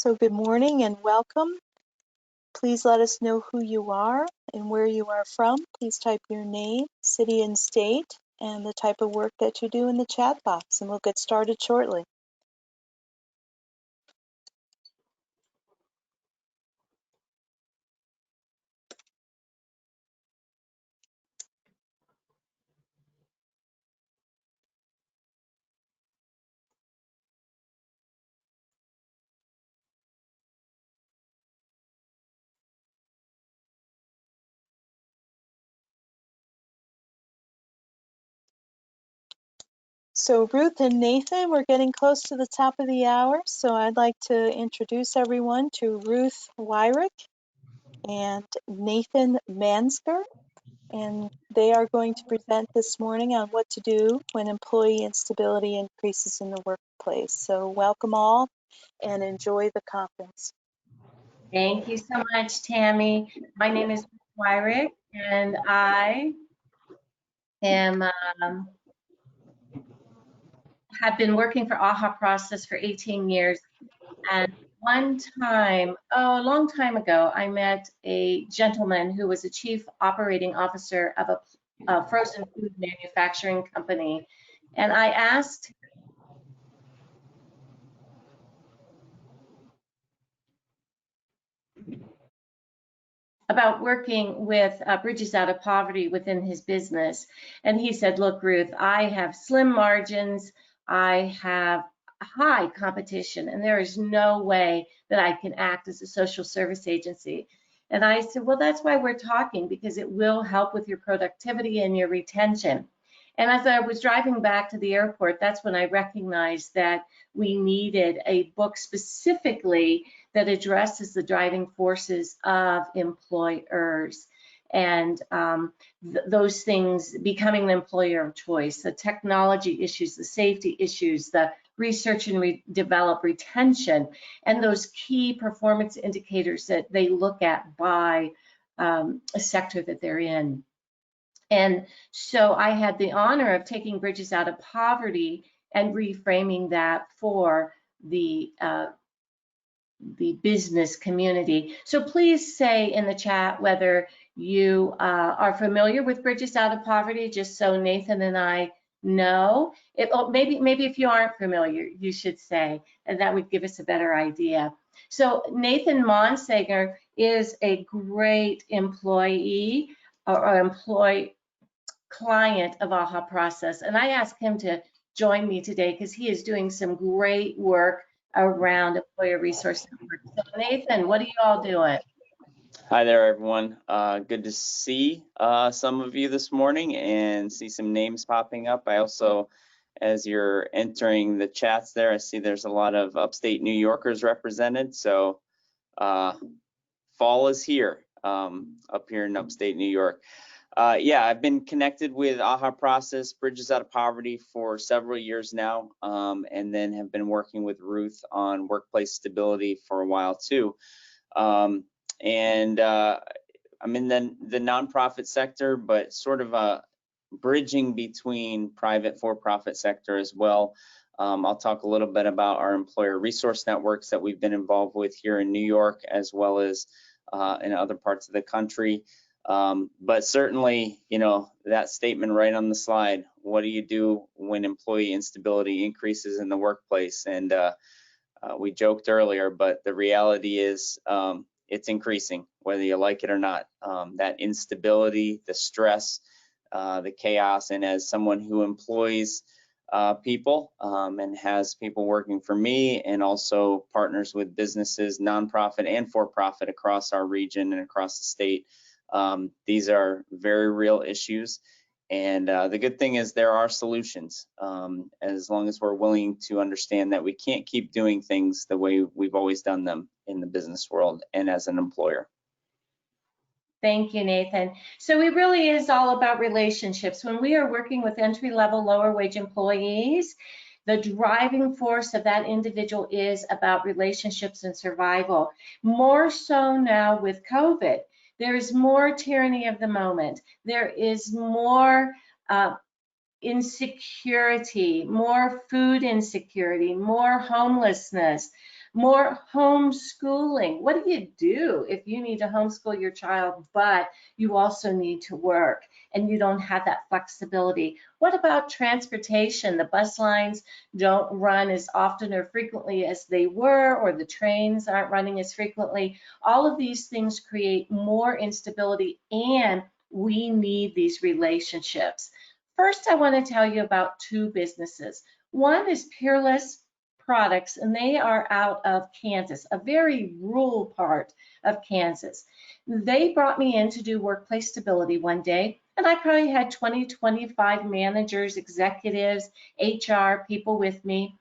So good morning and welcome. Please let us know who you are and where you are from. Please type your name, city and state, and the type of work that you do in the chat box, and we'll get started shortly. So Ruth and Nathan, we're getting close to the top of the hour, so I'd like to introduce everyone to Ruth Wyrick and Nathan Mansker, and they are going to present this morning on what to do when employee instability increases in the workplace. So welcome all and enjoy the conference. Thank you so much, Tammy. My name is Wyrick, and I am have been working for AHA Process for 18 years. And one time, a long time ago, I met a gentleman who was a chief operating officer of a frozen food manufacturing company. And I asked about working with Bridges Out of Poverty within his business. And he said, look, Ruth, I have slim margins, I have high competition, and there is no way that I can act as a social service agency. And I said, well, that's why we're talking, because it will help with your productivity and your retention. And as I was driving back to the airport, that's when I recognized that we needed a book specifically that addresses the driving forces of employers and those things, becoming the employer of choice, the technology issues, the safety issues, the research and develop retention, and those key performance indicators that they look at by a sector that they're in. And so I had the honor of taking Bridges Out of Poverty and reframing that for the business community. So please say in the chat whether you are familiar with Bridges Out of Poverty, just so Nathan and I know. Maybe if you aren't familiar, you should say, and that would give us a better idea. So Nathan Monsager is a great employee or client of AHA Process, and I asked him to join me today because he is doing some great work around employer resource network. So Nathan, what are you all doing? Hi there, everyone. Good to see some of you this morning and see some names popping up. I also, as you're entering the chats there, I see there's a lot of upstate New Yorkers represented. So fall is here, up here in upstate New York. Yeah, I've been connected with AHA Process, Bridges Out of Poverty for several years now, and then have been working with Ruth on workplace stability for a while too. I'm in the nonprofit sector, but sort of bridging between private for-profit sector as well. I'll talk a little bit about our employer resource networks that we've been involved with here in New York, as well as in other parts of the country. But certainly, you know, that statement right on the slide, what do you do when employee instability increases in the workplace? And we joked earlier, but the reality is it's increasing, whether you like it or not. That instability, the stress, the chaos, and as someone who employs people and has people working for me and also partners with businesses, nonprofit and for-profit across our region and across the state, these are very real issues, and the good thing is there are solutions, as long as we're willing to understand that we can't keep doing things the way we've always done them in the business world and as an employer. Thank you, Nathan. So it really is all about relationships. When we are working with entry-level, lower-wage employees, the driving force of that individual is about relationships and survival. More so now with COVID. There is more tyranny of the moment. There is more insecurity, more food insecurity, more homelessness, More homeschooling. What do you do if you need to homeschool your child, but you also need to work and you don't have that flexibility? What about transportation? The bus lines don't run as often or frequently as they were, or the trains aren't running as frequently. All of these things create more instability, and we need these relationships. First, I want to tell you about two businesses. One is Peerless Products, and they are out of Kansas, a very rural part of Kansas. They brought me in to do workplace stability one day, and I probably had 20, 25 managers, executives, HR people with me.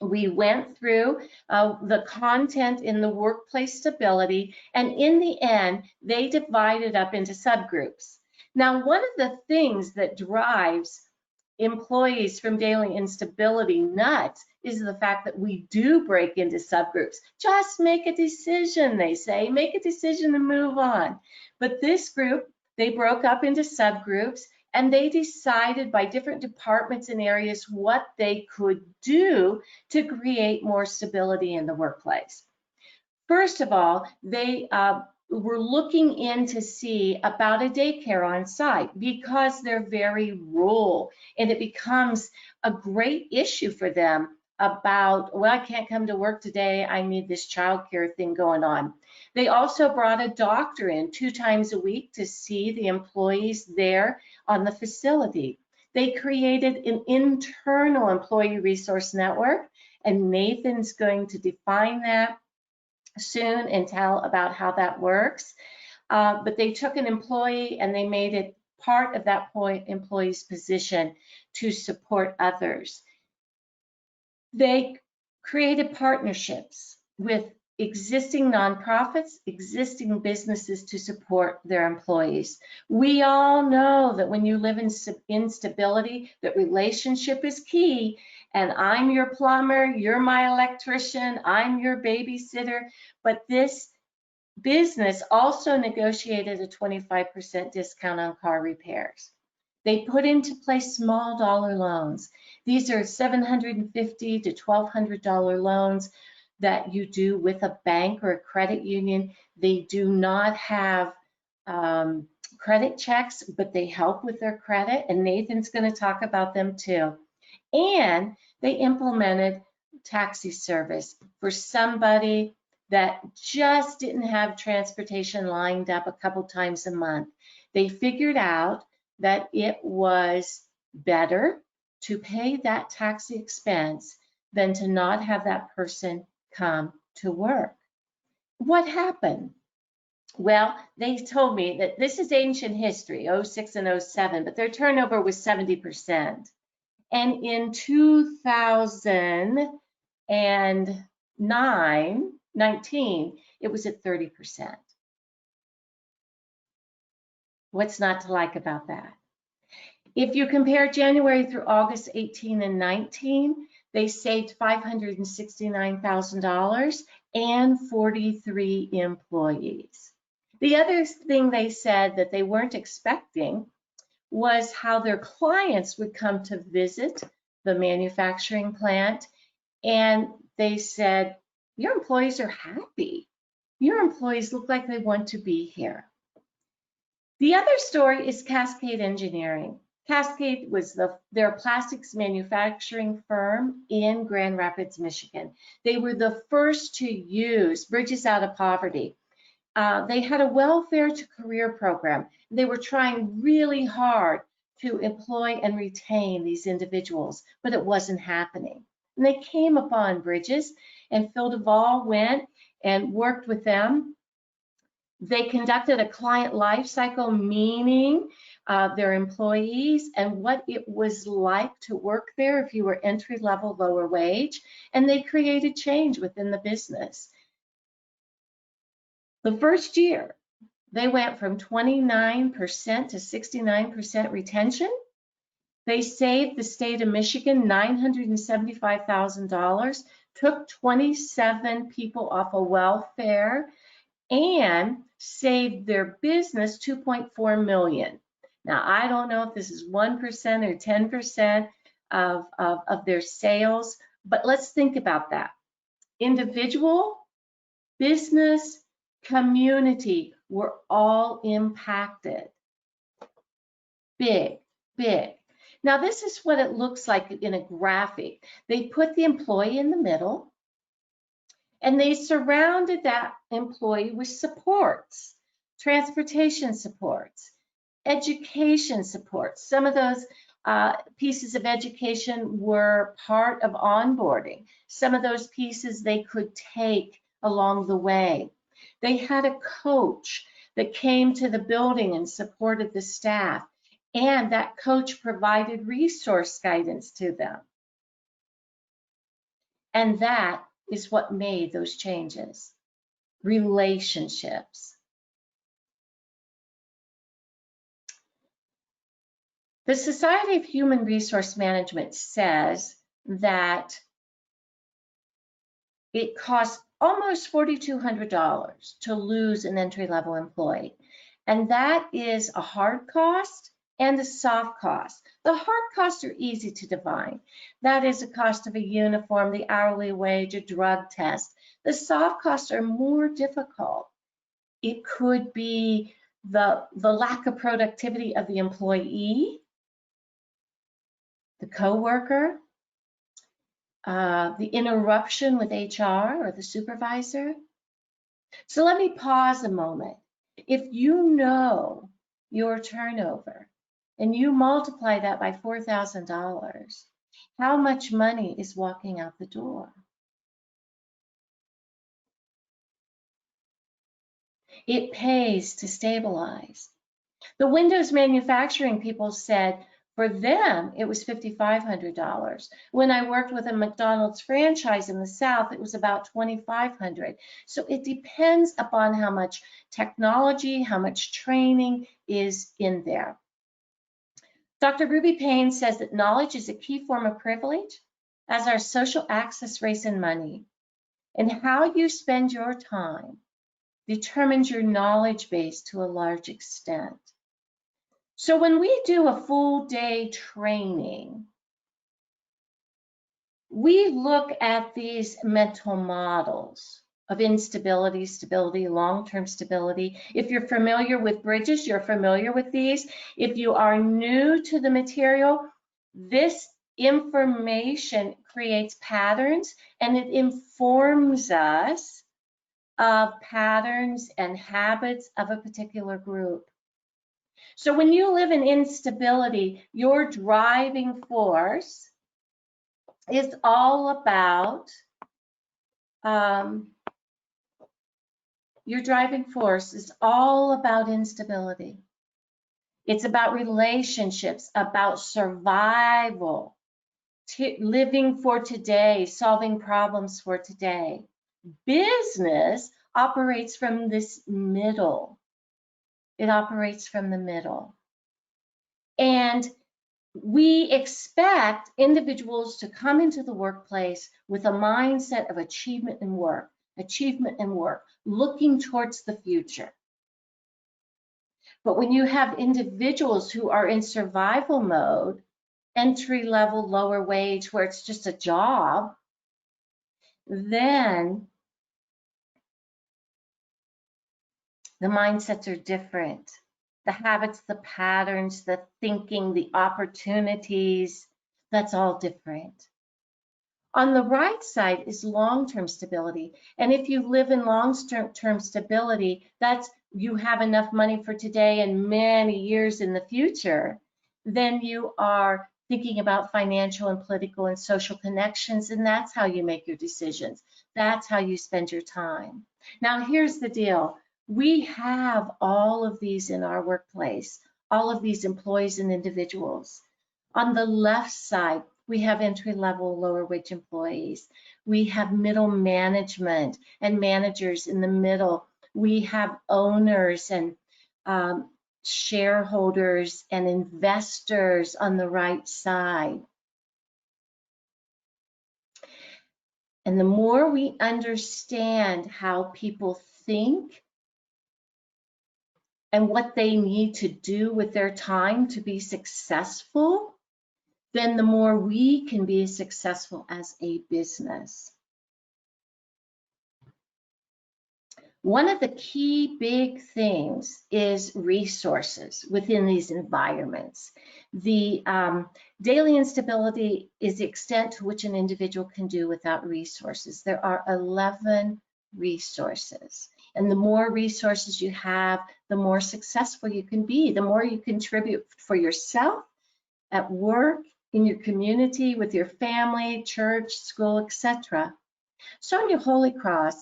We went through the content in the workplace stability, and in the end, they divided up into subgroups. Now, one of the things that drives employees from daily instability nuts is the fact that we do break into subgroups. Just make a decision, they say, make a decision and move on. But this group, they broke up into subgroups, and they decided by different departments and areas what they could do to create more stability in the workplace. First of all, they were looking in to see about a daycare on site because they're very rural, and it becomes a great issue for them about, well, I can't come to work today, I need this childcare thing going on. They also brought a doctor in 2 times a week to see the employees there on the facility. They created an internal employee resource network, and Nathan's going to define that soon and tell about how that works. But they took an employee and they made it part of that employee's position to support others. They created partnerships with existing nonprofits, existing businesses to support their employees. We all know that when you live in instability, that relationship is key. And I'm your plumber, you're my electrician, I'm your babysitter. But this business also negotiated a 25% discount on car repairs. They put into place small dollar loans. These are $750 to $1,200 loans that you do with a bank or a credit union. They do not have credit checks, but they help with their credit, and Nathan's going to talk about them too. And they implemented taxi service for somebody that just didn't have transportation lined up a couple times a month. They figured out that it was better to pay that taxi expense than to not have that person come to work. What happened? Well, they told me that this is ancient history, 06 and 07, but their turnover was 70%. And in 2019, it was at 30%. What's not to like about that? If you compare January through August 18 and 19, they saved $569,000 and 43 employees. The other thing they said that they weren't expecting was how their clients would come to visit the manufacturing plant, and they said, your employees are happy. Your employees look like they want to be here. The other story is Cascade Engineering. Cascade was their plastics manufacturing firm in Grand Rapids, Michigan. They were the first to use Bridges Out of Poverty. They had a welfare to career program. They were trying really hard to employ and retain these individuals, but it wasn't happening. And they came upon Bridges, and Phil Duvall went and worked with them. They conducted a client life cycle, meaning their employees and what it was like to work there if you were entry level, lower wage, and they created change within the business. The first year, they went from 29% to 69% retention. They saved the state of Michigan $975,000, took 27 people off of welfare, and saved their business $2.4 million. Now, I don't know if this is 1% or 10% of their sales, but let's think about that. individual, business, community were all impacted. Big, big. Now, this is what it looks like in a graphic. They put the employee in the middle, and they surrounded that employee with supports, transportation supports, education supports. Some of those pieces of education were part of onboarding. Some of those pieces they could take along the way. They had a coach that came to the building and supported the staff, and that coach provided resource guidance to them. And that is what made those changes. Relationships. The Society of Human Resource Management says that it costs almost $4,200 to lose an entry-level employee. And that is a hard cost and a soft cost. The hard costs are easy to define. That is the cost of a uniform, the hourly wage, a drug test. The soft costs are more difficult. It could be the lack of productivity of the employee, the coworker, the interruption with HR or the supervisor. So let me pause a moment. If you know your turnover and you multiply that by $4,000, how much money is walking out the door? It pays to stabilize. The Windows manufacturing people said for them, it was $5,500. When I worked with a McDonald's franchise in the South, it was about $2,500. So it depends upon how much technology, how much training is in there. Dr. Ruby Payne says that knowledge is a key form of privilege, as are social access, race, and money. And how you spend your time determines your knowledge base to a large extent. So when we do a full day training, we look at these mental models of instability, stability, long-term stability. If you're familiar with bridges, you're familiar with these. If you are new to the material, this information creates patterns and it informs us of patterns and habits of a particular group. So when you live in instability, your driving force is all about instability. It's about relationships, about survival, living for today, solving problems for today. Business operates from this middle. It operates from the middle. And we expect individuals to come into the workplace with a mindset of achievement and work, looking towards the future. But when you have individuals who are in survival mode, entry level, lower wage, where it's just a job, then the mindsets are different. The habits, the patterns, the thinking, the opportunities, that's all different. On the right side is long-term stability. And if you live in long-term stability, that's you have enough money for today and many years in the future, then you are thinking about financial and political and social connections, and that's how you make your decisions. That's how you spend your time. Now, here's the deal. We have all of these in our workplace, all of these employees and individuals. On the left side, we have entry-level, lower wage employees. We have middle management and managers in the middle. We have owners and shareholders and investors on the right side. And the more we understand how people think and what they need to do with their time to be successful, then the more we can be successful as a business. One of the key big things is resources within these environments. The daily instability is the extent to which an individual can do without resources. There are 11 resources. And the more resources you have, the more successful you can be, the more you contribute for yourself, at work, in your community, with your family, church, school, etc. Sonia Holycross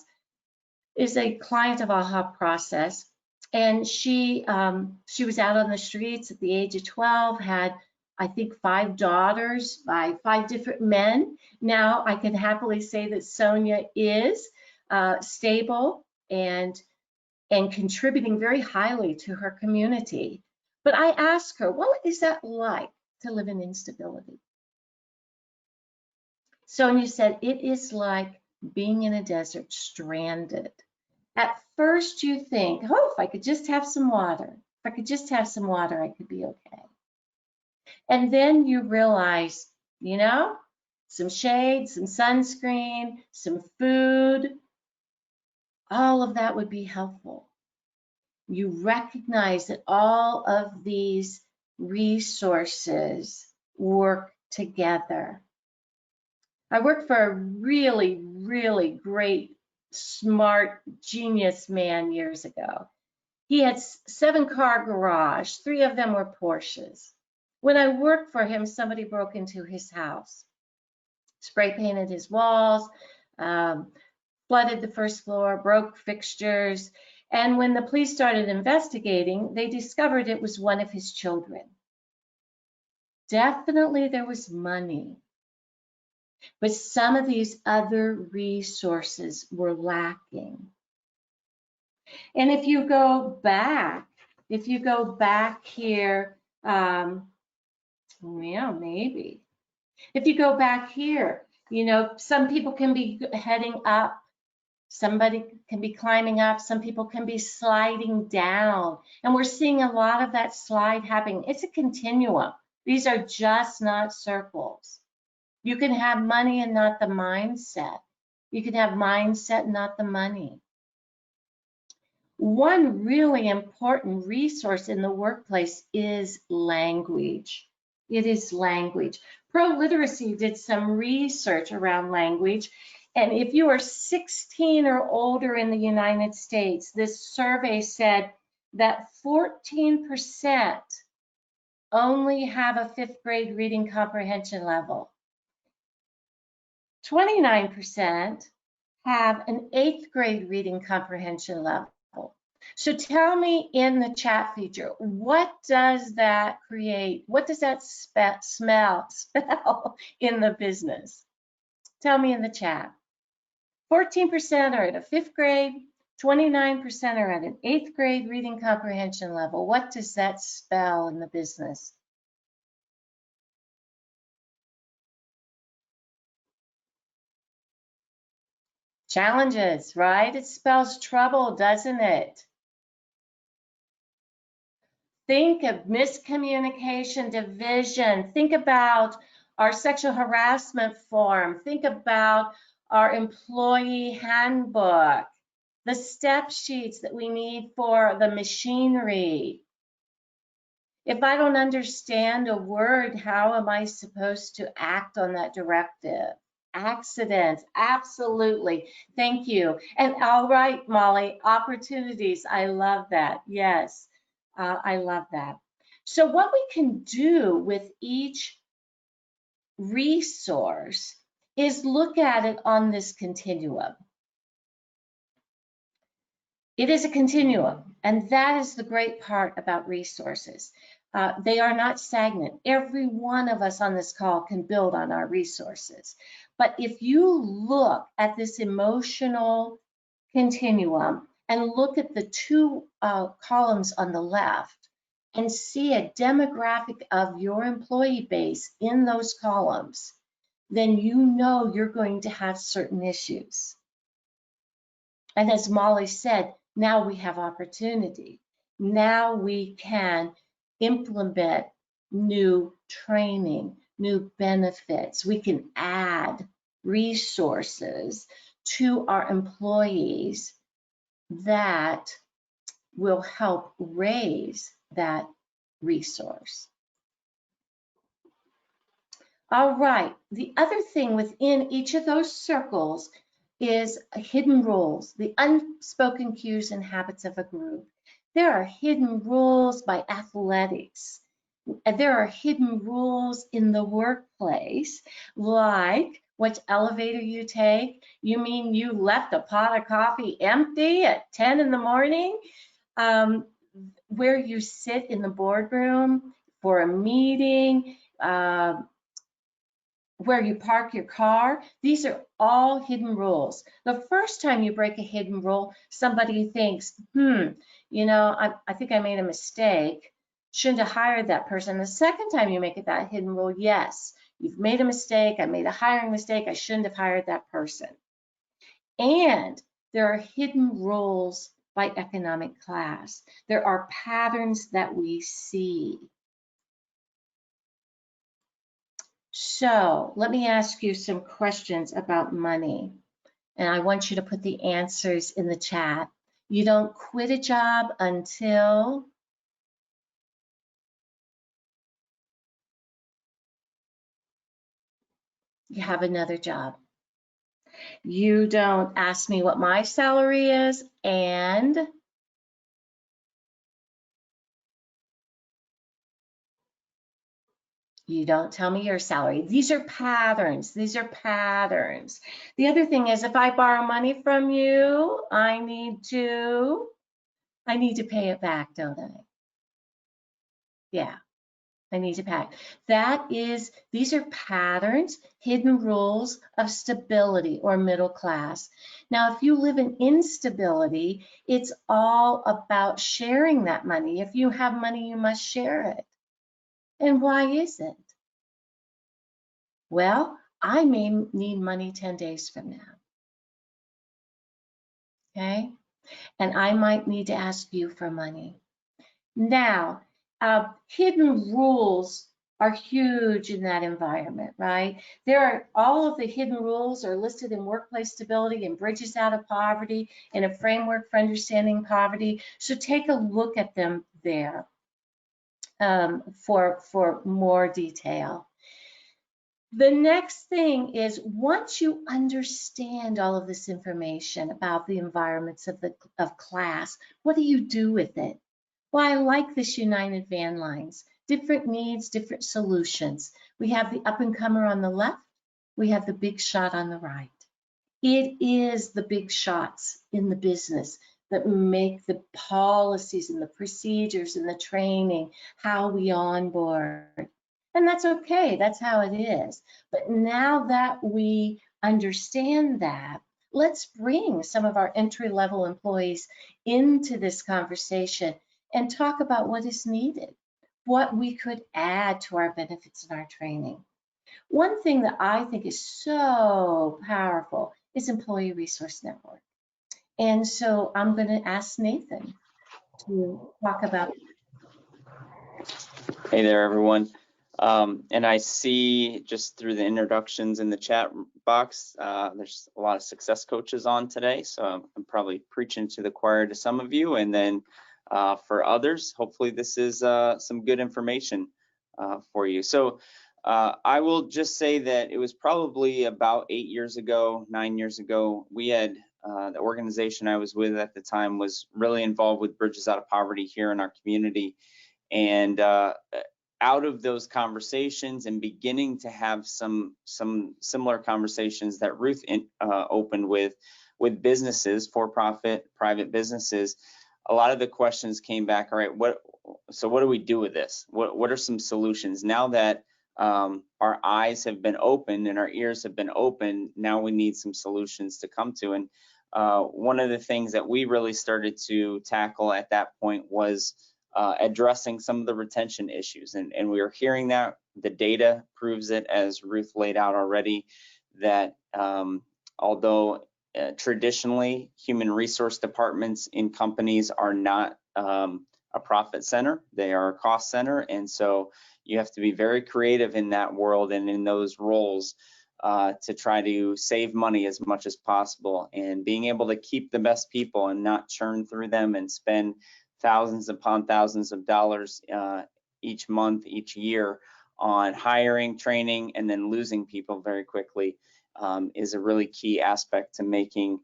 is a client of AHA Process, and she was out on the streets at the age of 12, had I think 5 daughters by 5 different men. Now I can happily say that Sonia is stable and contributing very highly to her community. But I asked her, what is that like to live in instability? Sonia said, it is like being in a desert, stranded. At first you think, oh, if I could just have some water, if I could just have some water, I could be okay. And then you realize, you know, some shade, some sunscreen, some food, all of that would be helpful. You recognize that all of these resources work together. I worked for a really, really great, smart, genius man years ago. He had 7-car garage, 3 of them were Porsches. When I worked for him, somebody broke into his house, spray painted his walls, flooded the first floor, broke fixtures. And when the police started investigating, they discovered it was one of his children. Definitely there was money, but some of these other resources were lacking. And if you go back here, yeah, maybe. If you go back here, you know, some people can be heading up, somebody can be climbing up, some people can be sliding down. And we're seeing a lot of that slide happening. It's a continuum. These are just not circles. You can have money and not the mindset. You can have mindset, not the money. One really important resource in the workplace is language. It is language. Pro-literacy did some research around language, and if you are 16 or older in the United States, this survey said that 14% only have a 5th grade reading comprehension level. 29% have an 8th grade reading comprehension level. So tell me in the chat feature, what does that create? What does that spell in the business? Tell me in the chat. 14% are at a 5th grade, 29% are at an 8th grade reading comprehension level. What does that spell in the business? Challenges, right? It spells trouble, doesn't it? Think of miscommunication, division. Think about our sexual harassment form. Think about our employee handbook, the step sheets that we need for the machinery. If I don't understand a word, how am I supposed to act on that directive? Accidents, absolutely. Thank you. And all right, Molly, opportunities. I love that. Yes. I love that. So what we can do with each resource is look at it on this continuum. It is a continuum, and that is the great part about resources. They are not stagnant. Every one of us on this call can build on our resources. But if you look at this emotional continuum and look at the 2 columns on the left, and see a demographic of your employee base in those columns, then you know you're going to have certain issues. And as Molly said, now we have opportunity. Now we can implement new training, new benefits. We can add resources to our employees that will help raise that resource. All right, the other thing within each of those circles is hidden rules, the unspoken cues and habits of a group. There are hidden rules by athletics. There are hidden rules in the workplace, like which elevator you take. You mean you left a pot of coffee empty at 10 in the morning? Where you sit in the boardroom for a meeting, where you park your car. These are all hidden rules. The first time you break a hidden rule, somebody thinks, I think I made a mistake. Shouldn't have hired that person. The second time you make it that hidden rule, yes, you've made a mistake. I made a hiring mistake. I shouldn't have hired that person. And there are hidden rules by economic class. There are patterns that we see. So let me ask you some questions about money, and I want you to put the answers in the chat. You don't quit a job until you have another job. You don't ask me what my salary is, and you don't tell me your salary. These are patterns. These are patterns. The other thing is, if I borrow money from you, I need to pay it back, don't I? Yeah, I need to pay. These are patterns, hidden rules of stability or middle class. Now, if you live in instability, it's all about sharing that money. If you have money, you must share it. And why is it? Well, I may need money 10 days from now, okay? And I might need to ask you for money. Now, hidden rules are huge in that environment, right? All of the hidden rules are listed in Workplace Stability and Bridges Out of Poverty and a Framework for Understanding Poverty. So take a look at them there for more detail. The next thing is, once you understand all of this information about the environments of class, what do you do with it? Well, I like this United Van Lines. Different needs, different solutions. We have the up-and-comer on the left. We have the big shot on the right. It is the big shots in the business that make the policies and the procedures and the training, how we onboard. And that's okay, that's how it is. But now that we understand that, let's bring some of our entry-level employees into this conversation and talk about what is needed, what we could add to our benefits and our training. One thing that I think is so powerful is Employee Resource Network. And so I'm going to ask Nathan to talk about. Hey there, everyone. And I see just through the introductions in the chat box, there's a lot of success coaches on today. So I'm probably preaching to the choir to some of you. And then for others, hopefully this is some good information for you. So I will just say that it was probably about 9 years ago, we had the organization I was with at the time was really involved with Bridges Out of Poverty here in our community. And out of those conversations and beginning to have some similar conversations that Ruth opened with businesses, for-profit, private businesses, a lot of the questions came back. All right, what do we do with this? What are some solutions now that our eyes have been opened and our ears have been opened? Now we need some solutions to come to. And one of the things that we really started to tackle at that point was addressing some of the retention issues. And we are hearing that the data proves it, as Ruth laid out already, that although traditionally human resource departments in companies are not a profit center, they are a cost center. And so you have to be very creative in that world and in those roles to try to save money as much as possible, and being able to keep the best people and not churn through them and spend thousands upon thousands of dollars each month, each year on hiring, training, and then losing people very quickly is a really key aspect to making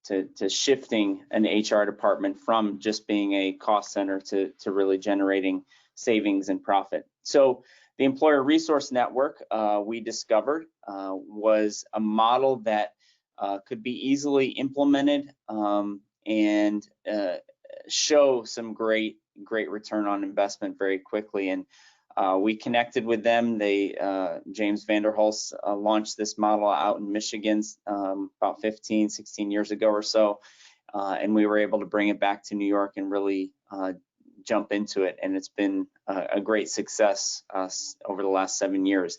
to shifting an HR department from just being a cost center to really generating savings and profit. So the Employer Resource Network we discovered was a model that could be easily implemented and show some great return on investment very quickly. And we connected with them. They James Vanderhulst launched this model out in Michigan about 15, 16 years ago or so, and we were able to bring it back to New York and really jump into it. And it's been a great success over the last 7 years.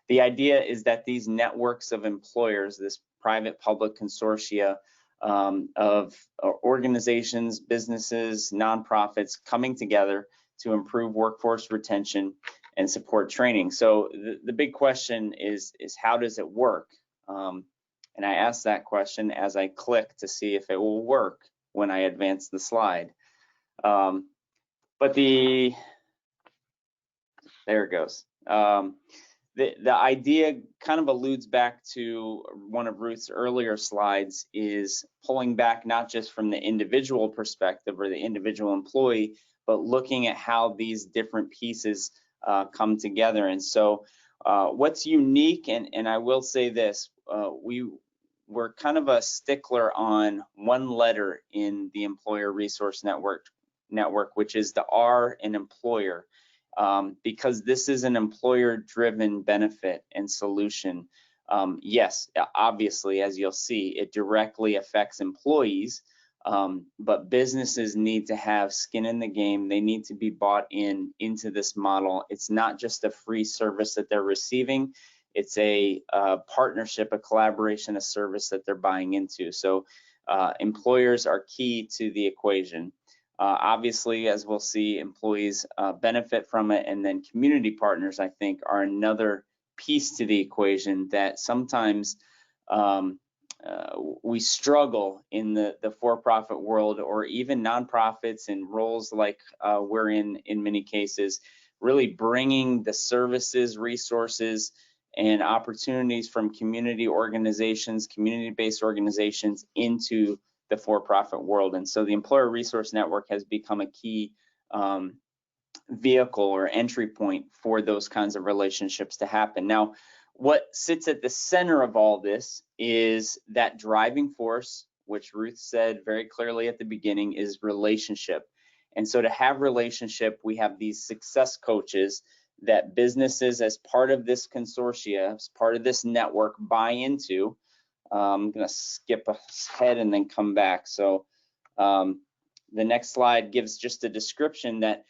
The idea is that these networks of employers, this private-public consortia of organizations, businesses, nonprofits coming together to improve workforce retention and support training. So the big question is how does it work? And I asked that question as I click to see if it will work when I advance the slide. But there it goes. The idea kind of alludes back to one of Ruth's earlier slides, is pulling back not just from the individual perspective or the individual employee, but looking at how these different pieces come together. And so what's unique, and I will say this, we're kind of a stickler on one letter in the Employer Resource Network, which is the R in employer, because this is an employer-driven benefit and solution. Yes, obviously, as you'll see, it directly affects employees, but businesses need to have skin in the game. They need to be bought into this model. It's not just a free service that they're receiving. It's a partnership, a collaboration, a service that they're buying into. So employers are key to the equation. Obviously, as we'll see, employees benefit from it, and then community partners, I think, are another piece to the equation that sometimes we struggle in the for-profit world, or even nonprofits in roles like we're in many cases, really bringing the services, resources, and opportunities from community organizations, community-based organizations into the for-profit world. And so the Employer Resource Network has become a key vehicle or entry point for those kinds of relationships to happen. Now, what sits at the center of all this is that driving force, which Ruth said very clearly at the beginning, is relationship. And so to have relationship, we have these success coaches that businesses, as part of this consortia, as part of this network, buy into. I'm going to skip ahead and then come back. So the next slide gives just a description that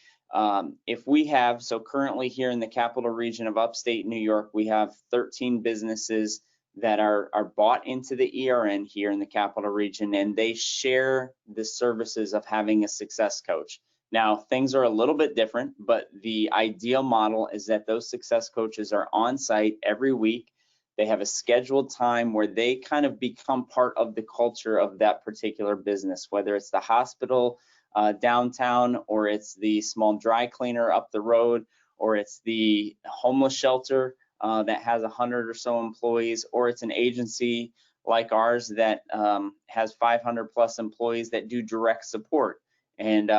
if we have, so currently here in the capital region of upstate New York, we have 13 businesses that are bought into the ERN here in the capital region, and they share the services of having a success coach. Now, things are a little bit different, but the ideal model is that those success coaches are on site every week. They have a scheduled time where they kind of become part of the culture of that particular business, whether it's the hospital downtown, or it's the small dry cleaner up the road, or it's the homeless shelter that has 100 or so employees, or it's an agency like ours that has 500 plus employees that do direct support. And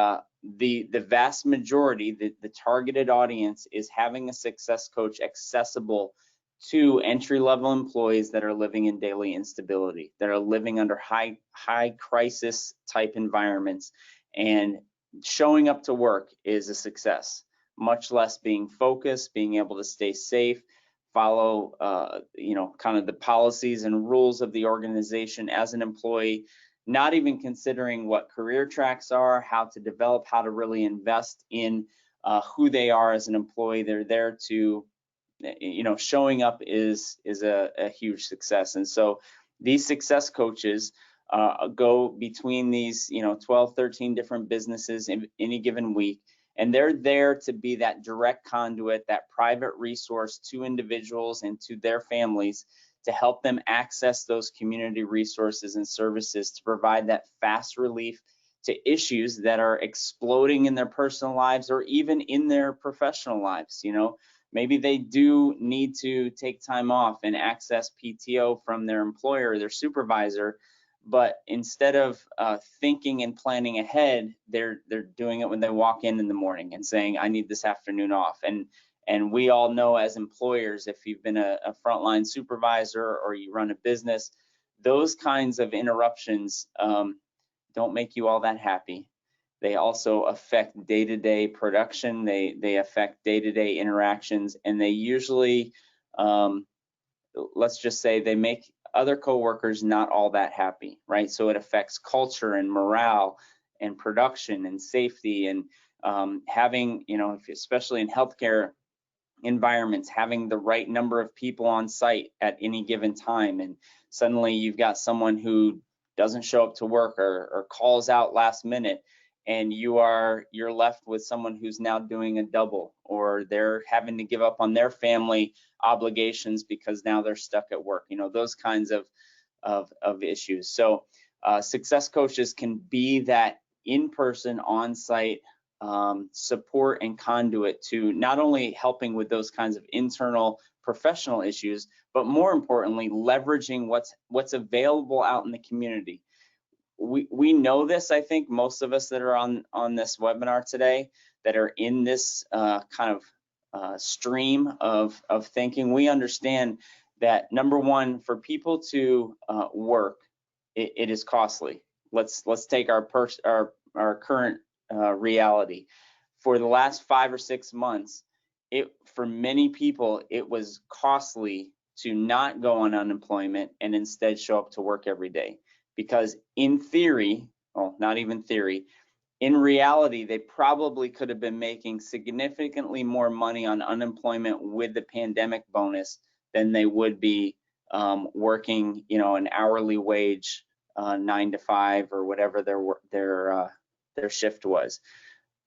the vast majority, the targeted audience, is having a success coach accessible to entry-level employees that are living in daily instability, that are living under high crisis type environments. And showing up to work is a success, much less being focused, being able to stay safe, follow kind of the policies and rules of the organization as an employee, not even considering what career tracks are, how to develop, how to really invest in who they are as an employee. They're there to, showing up is a huge success. And so these success coaches go between these 12, 13 different businesses in any given week, And they're there to be that direct conduit, that private resource to individuals and to their families to help them access those community resources and services to provide that fast relief to issues that are exploding in their personal lives or even in their professional lives. You know, maybe they do need to take time off and access PTO from their employer or their supervisor, but instead of thinking and planning ahead, they're doing it when they walk in the morning and saying, I need this afternoon off. And we all know as employers, if you've been a frontline supervisor or you run a business, those kinds of interruptions don't make you all that happy. They also affect day-to-day production. They affect day-to-day interactions, and they usually, let's just say, they make other coworkers not all that happy, right? So it affects culture and morale and production and safety, and having, you know, especially in healthcare environments, having the right number of people on site at any given time, and suddenly you've got someone who doesn't show up to work or calls out last minute, and you're left with someone who's now doing a double, or they're having to give up on their family obligations because now they're stuck at work. You know, those kinds of issues. So success coaches can be that in-person, on-site support and conduit to not only helping with those kinds of internal professional issues, but more importantly, leveraging what's available out in the community. We know this. I think most of us that are on this webinar today that are in this kind of stream of thinking, we understand that, number one, for people to work, it is costly. Let's take our current reality. For the last 5 or 6 months, for many people, it was costly to not go on unemployment and instead show up to work every day. Because in theory, well, not even theory, in reality, they probably could have been making significantly more money on unemployment with the pandemic bonus than they would be working, you know, an hourly wage 9 to 5 or whatever their shift was.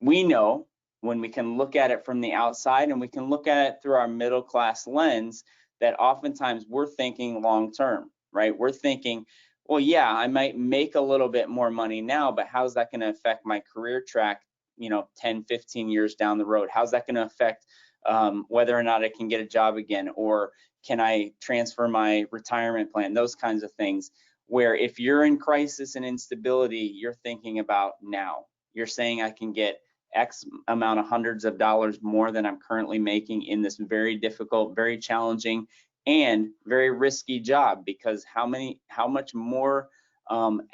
We know, when we can look at it from the outside and we can look at it through our middle class lens, that oftentimes we're thinking long term, right? We're thinking, well, yeah, I might make a little bit more money now, but how's that going to affect my career track, you know, 10, 15 years down the road? How's that going to affect whether or not I can get a job again, or can I transfer my retirement plan? Those kinds of things, where if you're in crisis and instability, you're thinking about now. You're saying, I can get X amount of hundreds of dollars more than I'm currently making in this very difficult, very challenging, and very risky job, because how much more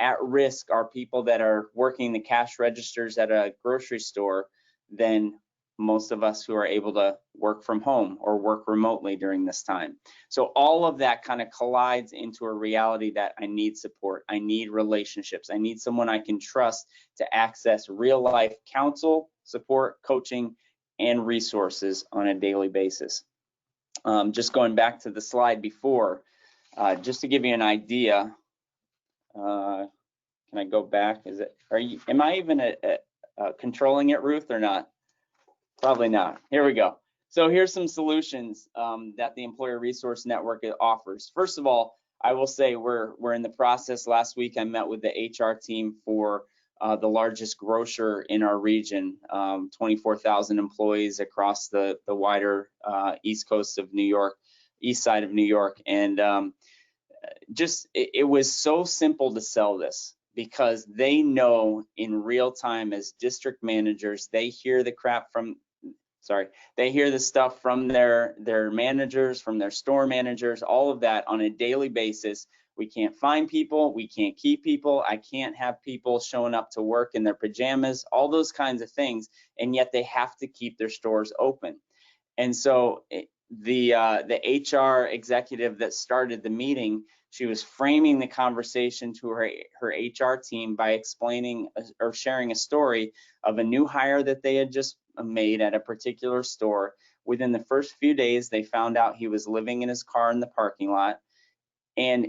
at risk are people that are working the cash registers at a grocery store than most of us who are able to work from home or work remotely during this time. So all of that kind of collides into a reality that I need support, I need relationships, I need someone I can trust to access real life counsel, support, coaching, and resources on a daily basis. Just going back to the slide before, just to give you an idea, can I go back? Am I even controlling it, Ruth, or not? Probably not. Here we go. So here's some solutions that the Employer Resource Network offers. First of all, I will say we're in the process. Last week, I met with the HR team for the largest grocer in our region, 24,000 employees across the wider east coast of New York, east side of New York. And it was so simple to sell this, because they know in real time, as district managers, they hear the stuff from their managers, from their store managers, all of that on a daily basis. We can't find people, we can't keep people, I can't have people showing up to work in their pajamas, all those kinds of things, and yet they have to keep their stores open. And so the HR executive that started the meeting, she was framing the conversation to her HR team by explaining or sharing a story of a new hire that they had just made at a particular store. Within the first few days, they found out he was living in his car in the parking lot. And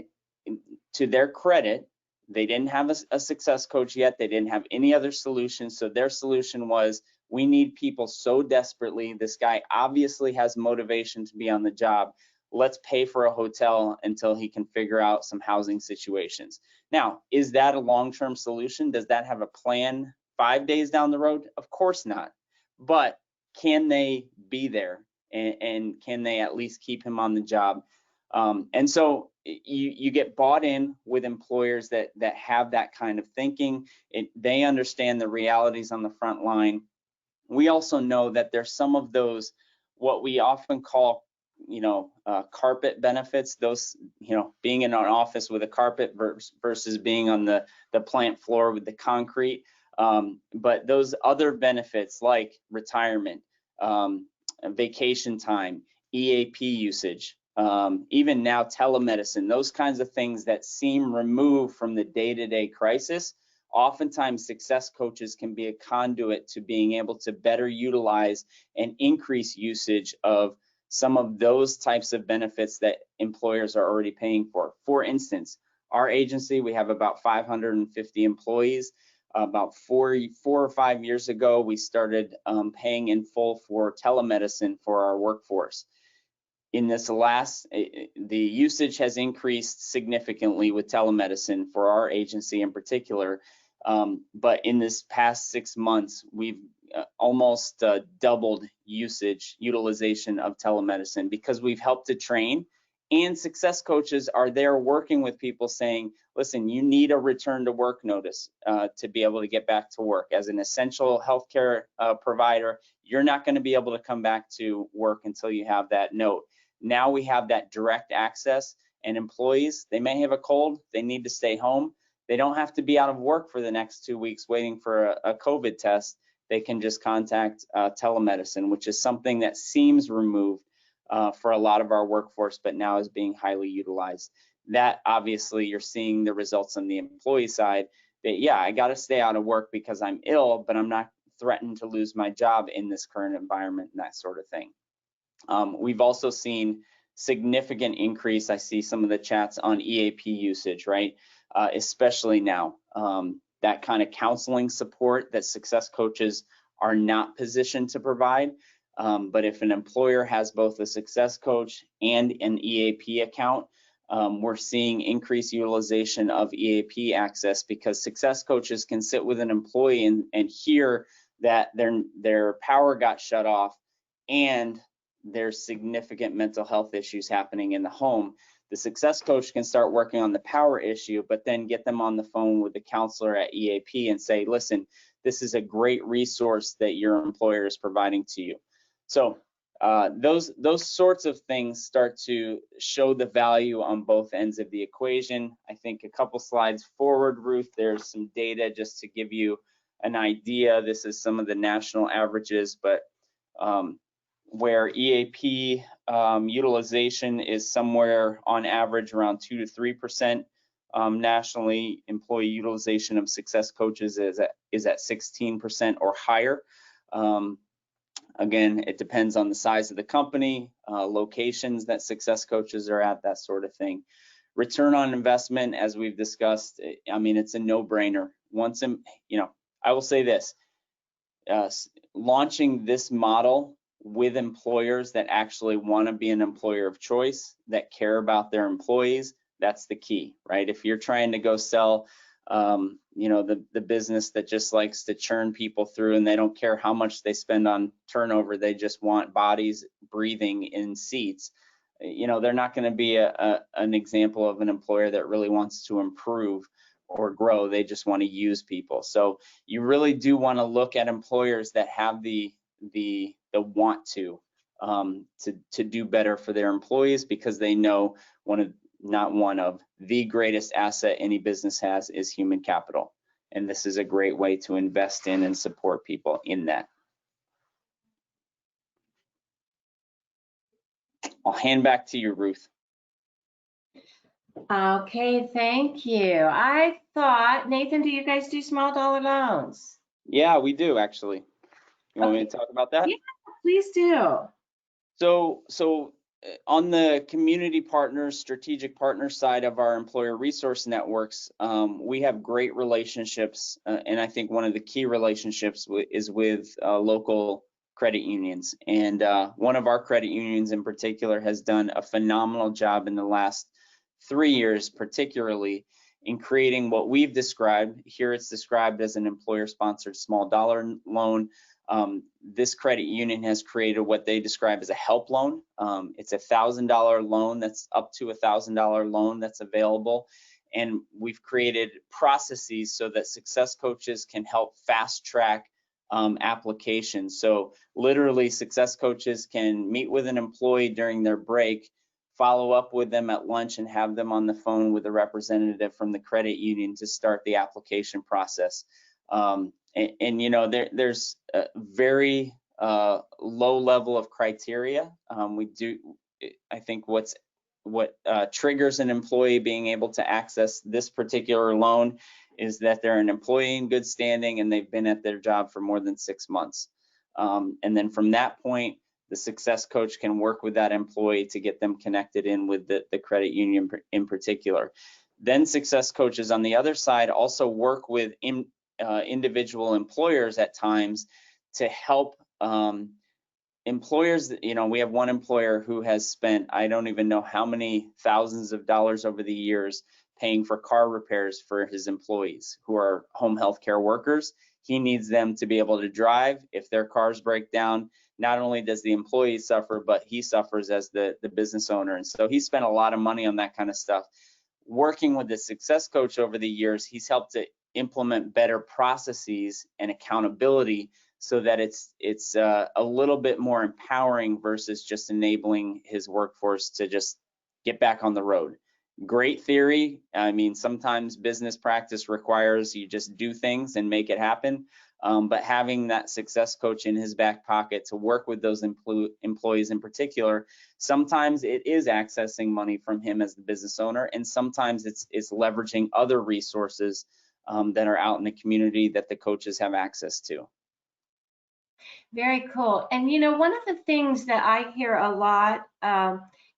to their credit, they didn't have a success coach yet. They didn't have any other solution. So their solution was, We need people so desperately. This guy obviously has motivation to be on the job. Let's pay for a hotel until he can figure out some housing situations. Now, is that a long-term solution? Does that have a plan 5 days down the road? Of course not. But can they be there, and can they at least keep him on the job? And so you get bought in with employers that have that kind of thinking. They understand the realities on the front line. We also know that there's some of those, what we often call, carpet benefits, those, being in an office with a carpet versus being on the plant floor with the concrete. But those other benefits like retirement, vacation time, EAP usage, even now telemedicine, those kinds of things that seem removed from the day-to-day crisis, oftentimes success coaches can be a conduit to being able to better utilize and increase usage of some of those types of benefits that employers are already paying for. For instance, our agency, we have about 550 employees. About 4 or 5 years ago, we started paying in full for telemedicine for our workforce. In this the usage has increased significantly with telemedicine for our agency in particular. But in this past 6 months, we've almost doubled utilization of telemedicine because we've helped to train, and success coaches are there working with people saying, listen, you need a return to work notice to be able to get back to work. As an essential healthcare provider, you're not going to be able to come back to work until you have that note. Now we have that direct access, and employees, they may have a cold, they need to stay home. They don't have to be out of work for the next 2 weeks waiting for a COVID test. They can just contact telemedicine, which is something that seems removed for a lot of our workforce, but now is being highly utilized. That obviously you're seeing the results on the employee side that, yeah, I got to stay out of work because I'm ill, but I'm not threatened to lose my job in this current environment and that sort of thing. We've also seen significant increase. I see some of the chats on EAP usage, right? Especially now, that kind of counseling support that success coaches are not positioned to provide. But if an employer has both a success coach and an EAP account, we're seeing increased utilization of EAP access because success coaches can sit with an employee and hear that their power got shut off and there's significant mental health issues happening in the home. The success coach can start working on the power issue, but then get them on the phone with the counselor at EAP and say, listen, this is a great resource that your employer is providing to you. So those sorts of things start to show the value on both ends of the equation. I think a couple slides forward, Ruth, there's some data just to give you an idea. This is some of the national averages, but where EAP utilization is somewhere on average around 2 to 3%. Nationally, employee utilization of success coaches is at 16% or higher. Again, it depends on the size of the company, locations that success coaches are at, that sort of thing. Return on investment, as we've discussed, I mean, it's a no-brainer. I will say this, launching this model with employers that actually want to be an employer of choice, that care about their employees, that's the key, right? If you're trying to go sell, the business that just likes to churn people through and they don't care how much they spend on turnover, they just want bodies breathing in seats, they're not going to be an example of an employer that really wants to improve or grow. They just want to use people. So you really do want to look at employers that have the want to do better for their employees, because they know the greatest asset any business has is human capital. And this is a great way to invest in and support people in that. I'll hand back to you, Ruth. Okay, thank you. I thought, Nathan, do you guys do small dollar loans? Yeah, we do actually. You want me to talk about that? Yeah, please do. So on the community partners, strategic partner side of our employer resource networks, we have great relationships, and I think one of the key relationships is with local credit unions. And one of our credit unions in particular has done a phenomenal job in the last 3 years, particularly in creating what we've described. Here it's described as an employer-sponsored small dollar loan. This credit union has created what they describe as a help loan. It's $1,000 loan that's up to $1,000 loan that's available. And we've created processes so that success coaches can help fast track applications. So literally success coaches can meet with an employee during their break, follow up with them at lunch, and have them on the phone with a representative from the credit union to start the application process. And you know, there's a very low level of criteria. I think what triggers an employee being able to access this particular loan is that they're an employee in good standing and they've been at their job for more than 6 months. And then from that point, the success coach can work with that employee to get them connected in with the credit union in particular. Then success coaches on the other side also work with individual employers at times to help employers. You know, we have one employer who has spent, I don't even know how many thousands of dollars over the years paying for car repairs for his employees who are home health care workers. He needs them to be able to drive. If their cars break down, not only does the employee suffer, but he suffers as the business owner. And so he spent a lot of money on that kind of stuff. Working with the success coach over the years, he's helped to implement better processes and accountability so that it's a little bit more empowering versus just enabling his workforce to just get back on the road. Great theory. I mean, sometimes business practice requires you just do things and make it happen. But having that success coach in his back pocket to work with those employees in particular, sometimes it is accessing money from him as the business owner, and sometimes it's leveraging other resources that are out in the community that the coaches have access to. Very cool. And you know, one of the things that I hear a lot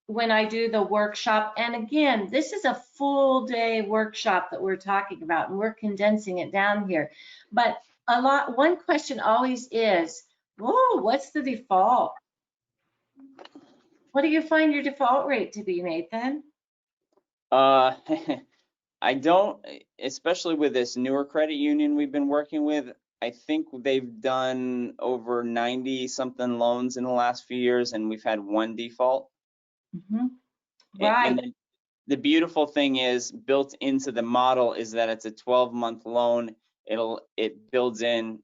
when I do the workshop, and again, this is a full day workshop that we're talking about, and we're condensing it down here. But one question always is, oh, what's the default? What do you find your default rate to be, Nathan? I don't, especially with this newer credit union we've been working with, I think they've done over 90 something loans in the last few years, and we've had one default. Mm-hmm. Right. And then the beautiful thing is, built into the model is that it's a 12-month loan. It builds in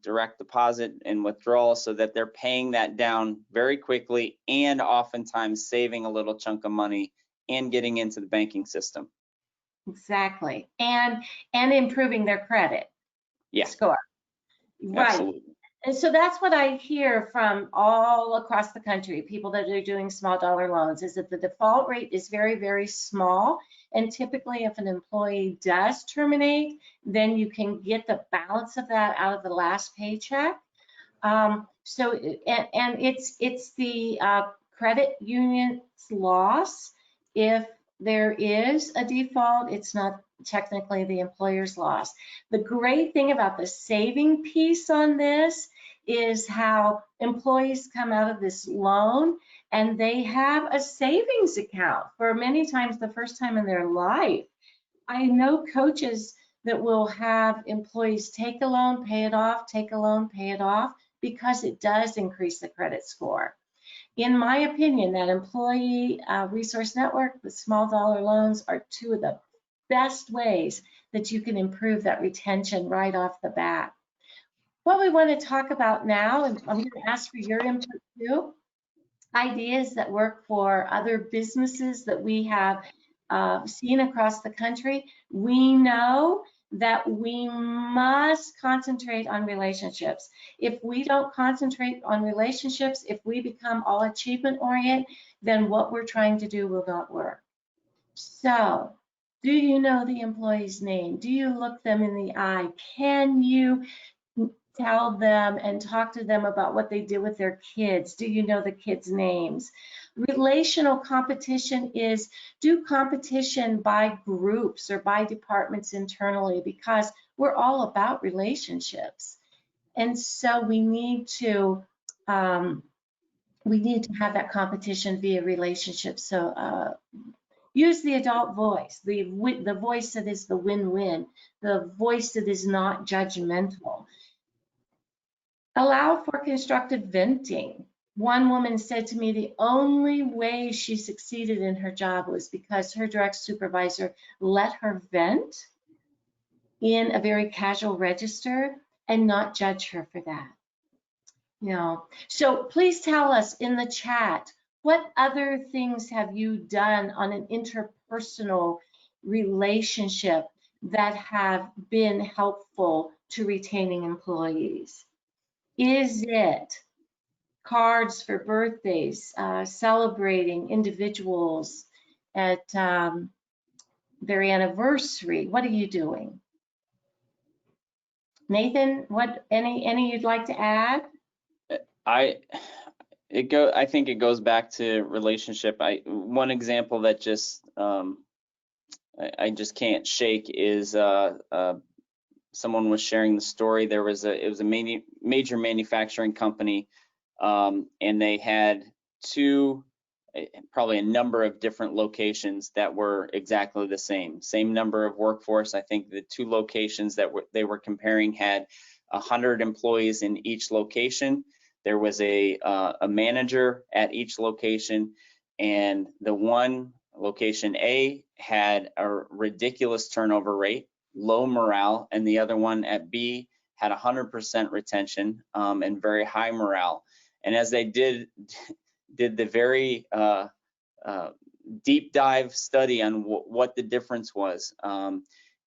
direct deposit and withdrawal so that they're paying that down very quickly and oftentimes saving a little chunk of money and getting into the banking system. Exactly. And improving their credit score. Right. Absolutely. And so that's what I hear from all across the country, people that are doing small dollar loans, is that the default rate is very, very small. And typically if an employee does terminate, then you can get the balance of that out of the last paycheck. So it's the credit union's loss if there is a default. It's not technically the employer's loss. The great thing about the saving piece on this is how employees come out of this loan and they have a savings account for many times the first time in their life. I know coaches that will have employees take a loan, pay it off, take a loan, pay it off, because it does increase the credit score. In my opinion, that employee resource network, the small dollar loans, are two of the best ways that you can improve that retention right off the bat. What we want to talk about now, and I'm going to ask for your input too, ideas that work for other businesses that we have seen across the country. We know that we must concentrate on relationships. If we don't concentrate on relationships, if we become all achievement oriented, then what we're trying to do will not work. So, do you know the employee's name? Do you look them in the eye? Can you tell them and talk to them about what they did with their kids? Do you know the kids' names? Relational competition is do competition by groups or by departments internally, because we're all about relationships. And so we need to have that competition via relationships. So use the adult voice, the voice that is the win-win, the voice that is not judgmental. Allow for constructive venting. One woman said to me the only way she succeeded in her job was because her direct supervisor let her vent in a very casual register and not judge her for that. You know, so please tell us in the chat, what other things have you done on an interpersonal relationship that have been helpful to retaining employees? Is it cards for birthdays, celebrating individuals at their anniversary? What are you doing? Nathan, what any you'd like to add? I think it goes back to relationship. One example that just I just can't shake is someone was sharing the story. It was a major manufacturing company, and they had probably a number of different locations that were exactly the same number of workforce. I think the 2 locations that they were comparing had 100 employees in each location. There was a manager at each location, and the one location A had a ridiculous turnover rate, low morale, and the other one at B had 100% retention and very high morale. And as they did the very deep dive study on what the difference was,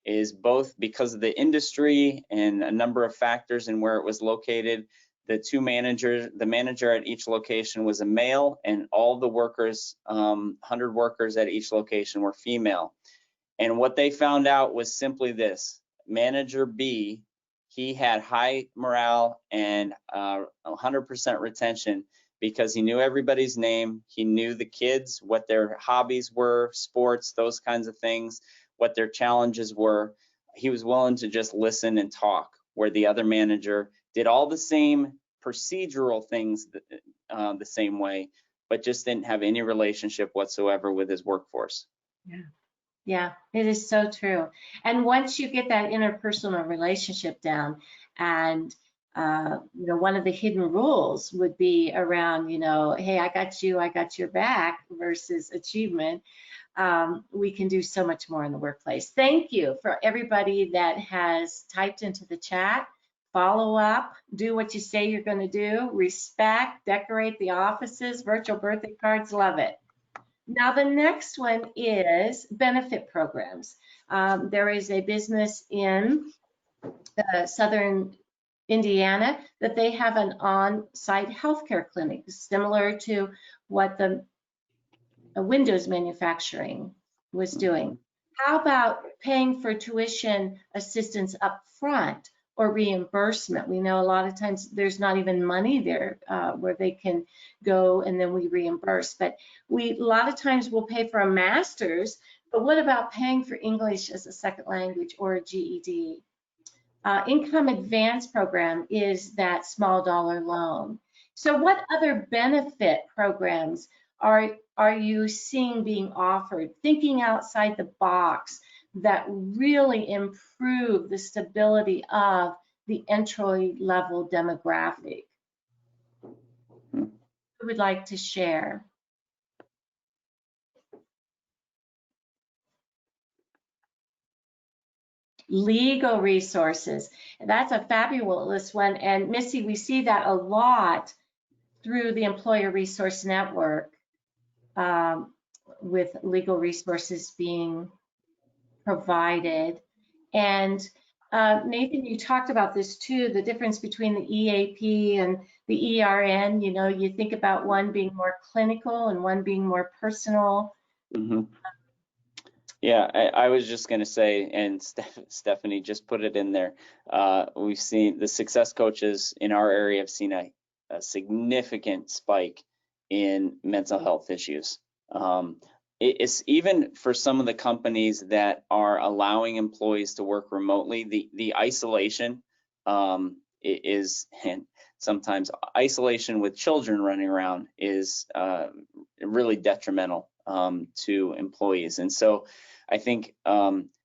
is both because of the industry and a number of factors and where it was located. The manager at each location was a male, and all the workers, 100 workers at each location, were female. And what they found out was simply this: manager B, he had high morale and 100% retention because he knew everybody's name. He knew the kids, what their hobbies were, sports, those kinds of things, what their challenges were. He was willing to just listen and talk, where the other manager did all the same procedural things the same way, but just didn't have any relationship whatsoever with his workforce. Yeah, it is so true. And once you get that interpersonal relationship down, and one of the hidden rules would be around, hey, I got your back versus achievement. We can do so much more in the workplace. Thank you for everybody that has typed into the chat. Follow up, do what you say you're going to do, respect, decorate the offices, virtual birthday cards, love it. Now, the next one is benefit programs. There is a business in southern Indiana that they have an on-site healthcare clinic, similar to what the Windows manufacturing was doing. How about paying for tuition assistance up front or reimbursement? We know a lot of times there's not even money there where they can go and then we reimburse. But a lot of times we'll pay for a master's, but what about paying for English as a second language or a GED? Income advance program is that small dollar loan. So what other benefit programs are you seeing being offered, thinking outside the box, that really improve the stability of the entry level demographic? Who would like to share? Legal resources. That's a fabulous one. And Missy, we see that a lot through the Employer Resource Network, with legal resources being provided. And Nathan, you talked about this too, the difference between the EAP and the ERN. You think about one being more clinical and one being more personal. Mm-hmm. Yeah, I was just going to say, and Stephanie just put it in there, we've seen the success coaches in our area have seen a significant spike in mental health issues. It's even for some of the companies that are allowing employees to work remotely, the isolation is, and sometimes isolation with children running around is really detrimental to employees. And so I think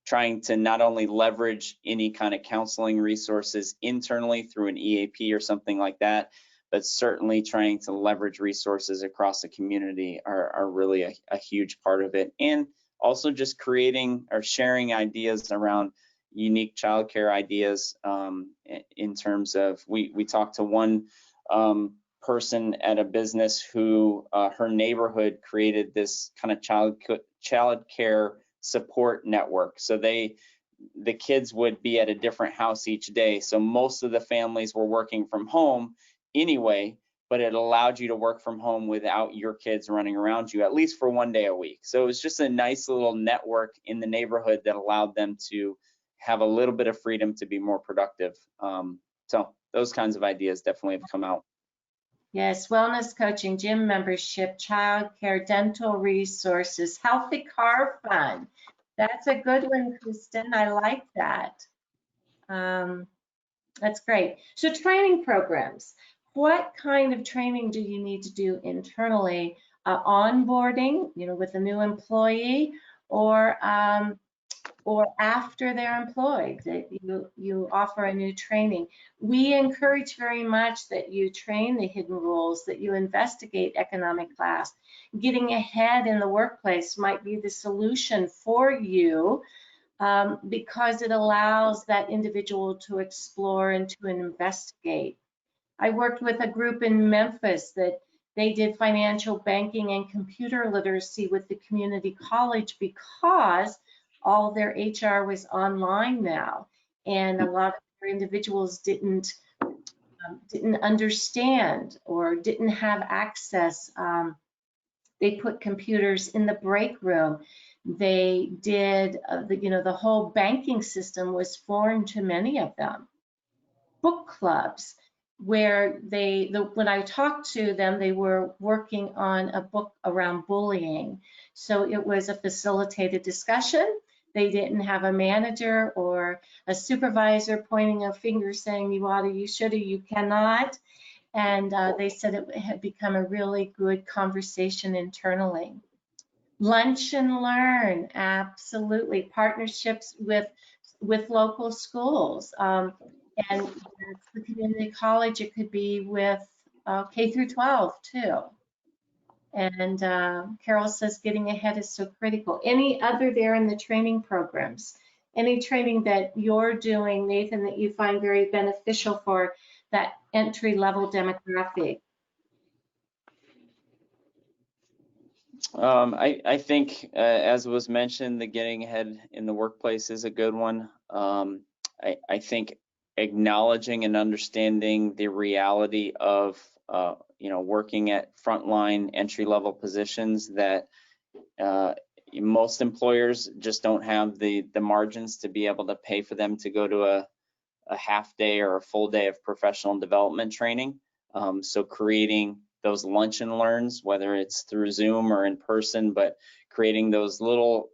trying to not only leverage any kind of counseling resources internally through an EAP or something like that, but certainly trying to leverage resources across the community are really a huge part of it. And also just creating or sharing ideas around unique childcare ideas in terms of, we talked to one person at a business who her neighborhood created this kind of child care support network. So the kids would be at a different house each day. So most of the families were working from home anyway, but it allowed you to work from home without your kids running around you, at least for 1 day a week. So it was just a nice little network in the neighborhood that allowed them to have a little bit of freedom to be more productive. So those kinds of ideas definitely have come out. Yes, wellness coaching, gym membership, childcare, dental resources, healthy car fund. That's a good one, Kristen. I like that. That's great. So training programs. What kind of training do you need to do internally? Onboarding, with a new employee, or after they're employed, that you offer a new training. We encourage very much that you train the hidden rules, that you investigate economic class. Getting ahead in the workplace might be the solution for you, because it allows that individual to explore and to investigate. I worked with a group in Memphis that they did financial banking and computer literacy with the community college because all their HR was online now, and a lot of their individuals didn't understand or didn't have access. They put computers in the break room. They did, the whole banking system was foreign to many of them. Book clubs, where when I talked to them, they were working on a book around bullying. So it was a facilitated discussion. They didn't have a manager or a supervisor pointing a finger saying you oughta, you shoulda, you cannot. And they said it had become a really good conversation internally. Lunch and learn, absolutely. Partnerships with local schools. And the community college, it could be with K through 12 too. And Carol says getting ahead is so critical. Any other there in the training programs? Any training that you're doing, Nathan, that you find very beneficial for that entry-level demographic? I think, as was mentioned, the getting ahead in the workplace is a good one. I think acknowledging and understanding the reality of working at frontline entry-level positions, that most employers just don't have the margins to be able to pay for them to go to a half day or a full day of professional development training. So creating those lunch and learns, whether it's through Zoom or in person, but creating those little,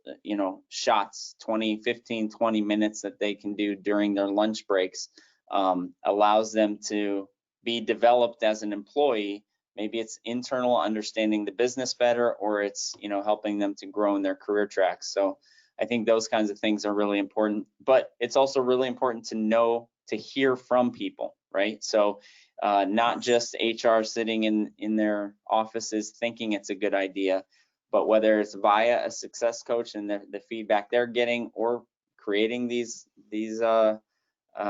shots, 15, 20 minutes that they can do during their lunch breaks, allows them to be developed as an employee. Maybe it's internal, understanding the business better, or it's, helping them to grow in their career tracks. So I think those kinds of things are really important, but it's also really important to hear from people, right? So not just HR sitting in their offices thinking it's a good idea, but whether it's via a success coach and the feedback they're getting, or creating these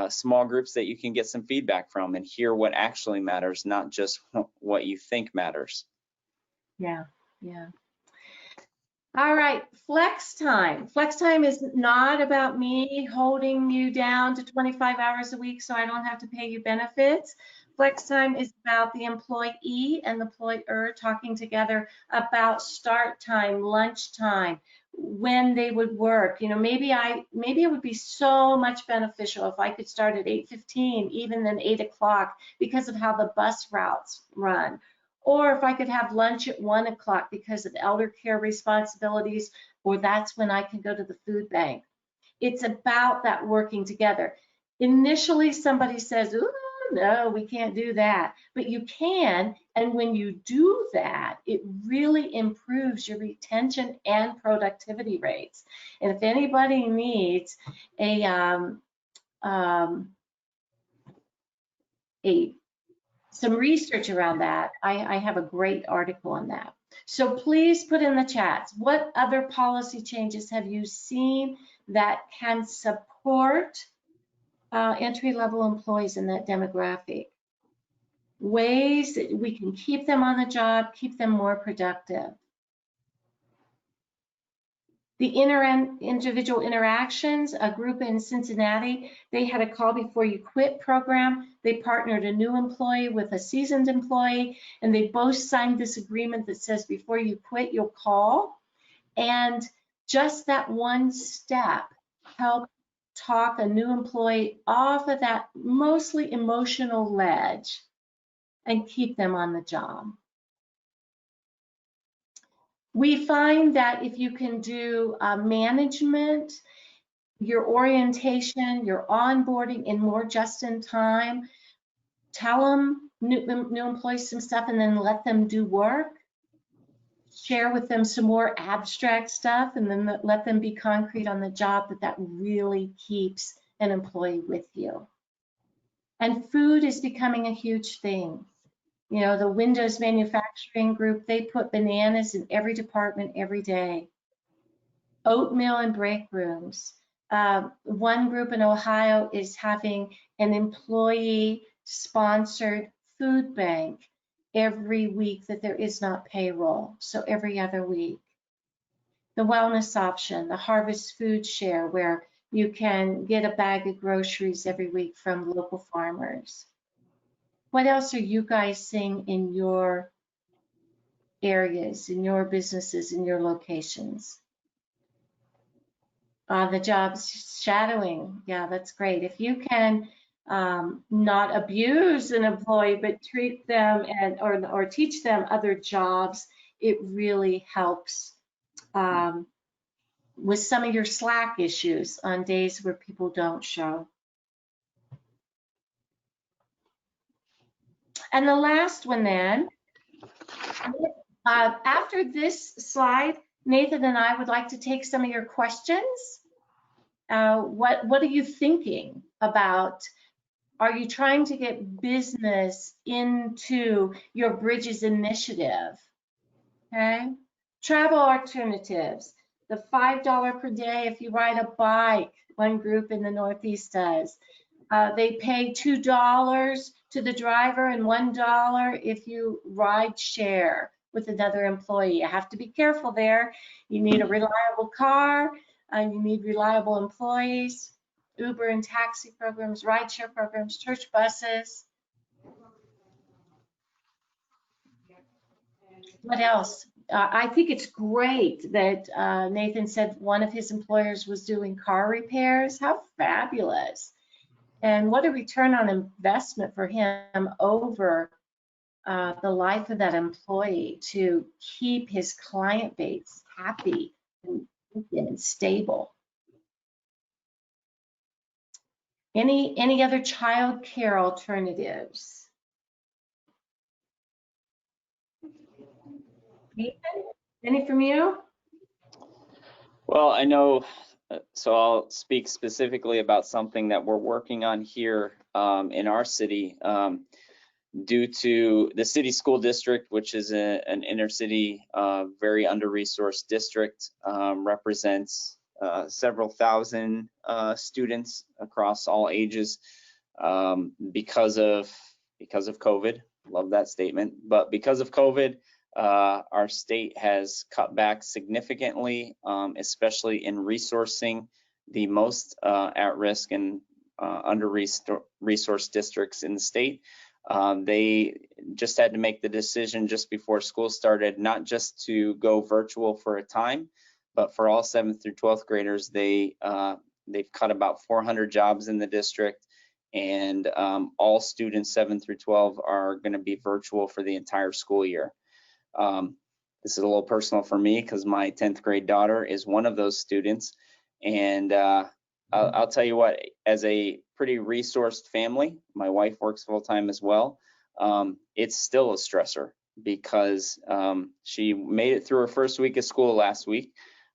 small groups that you can get some feedback from and hear what actually matters, not just what you think matters. Yeah. All right, flex time. Flex time is not about me holding you down to 25 hours a week so I don't have to pay you benefits. Flex time is about the employee and the employer talking together about start time, lunch time, when they would work. Maybe it would be so much beneficial if I could start at 8:15, even then 8 o'clock, because of how the bus routes run. Or if I could have lunch at 1 o'clock because of elder care responsibilities, or that's when I can go to the food bank. It's about that working together. Initially, somebody says, ooh, no, we can't do that. But you can, and when you do that, it really improves your retention and productivity rates. And if anybody needs a some research around that, I have a great article on that. So please put in the chats, what other policy changes have you seen that can support entry-level employees in that demographic? Ways that we can keep them on the job, keep them more productive. The individual interactions, a group in Cincinnati, they had a call before you quit program. They partnered a new employee with a seasoned employee, and they both signed this agreement that says before you quit, you'll call. And just that one step helped talk a new employee off of that mostly emotional ledge and keep them on the job. We find that if you can do management, your orientation, your onboarding in more just in time, tell them new employees some stuff and then let them do work, share with them some more abstract stuff and then let them be concrete on the job, that really keeps an employee with you. And food is becoming a huge thing. You know, the Windows manufacturing group, they put bananas in every department every day. Oatmeal in break rooms. One group in Ohio is having an employee-sponsored food bank every week that there is not payroll, so every other week. The wellness option, the Harvest Food Share, where you can get a bag of groceries every week from local farmers. What else are you guys seeing in your areas, in your businesses, in your locations? The jobs shadowing, yeah, that's great. If you can not abuse an employee, but treat them or teach them other jobs, it really helps with some of your Slack issues on days where people don't show. And the last one then, after this slide, Nathan and I would like to take some of your questions. What are you thinking about? Are you trying to get business into your Bridges initiative? Okay. Travel alternatives. The $5 per day if you ride a bike, one group in the Northeast does. They pay $2 to the driver and $1 if you ride share with another employee. You have to be careful there. You need a reliable car, and you need reliable employees. Uber and taxi programs, rideshare programs, church buses. What else? I think it's great that Nathan said one of his employers was doing car repairs. How fabulous. And what a return on investment for him over the life of that employee to keep his client base happy and stable. Any other child care alternatives? Nathan, any from you? Well, I know, so I'll speak specifically about something that we're working on here in our city. Due to the city school district, which is an inner city, very under-resourced district, represents several thousand students across all ages because of COVID. Love that statement. But because of COVID, our state has cut back significantly, especially in resourcing the most at-risk and under-resourced districts in the state. They just had to make the decision just before school started, not just to go virtual for a time, but for all 7th through 12th graders, they've cut about 400 jobs in the district, and all students 7 through 12 are going to be virtual for the entire school year. This is a little personal for me because my 10th grade daughter is one of those students, and I'll tell you what, as a pretty resourced family, my wife works full time as well, it's still a stressor because she made it through her first week of school last week,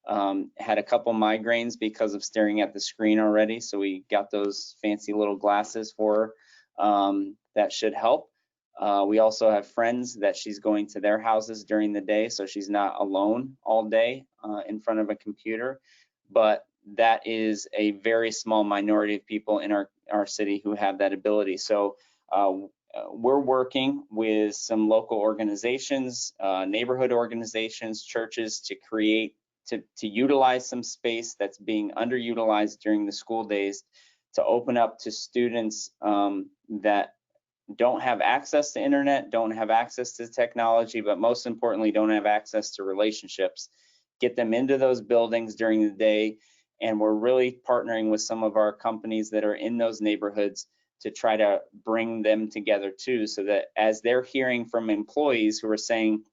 had a couple migraines because of staring at the screen already, so we got those fancy little glasses for her. That should help. We also have friends that she's going to their houses during the day, so she's not alone all day in front of a computer. But that is a very small minority of people in our city who have that ability. So we're working with some local organizations, neighborhood organizations, churches to create, to utilize some space that's being underutilized during the school days to open up to students that don't have access to internet, don't have access to technology, but most importantly, don't have access to relationships. Get them into those buildings during the day. And we're really partnering with some of our companies that are in those neighborhoods to try to bring them together too, so that as they're hearing from employees who are saying,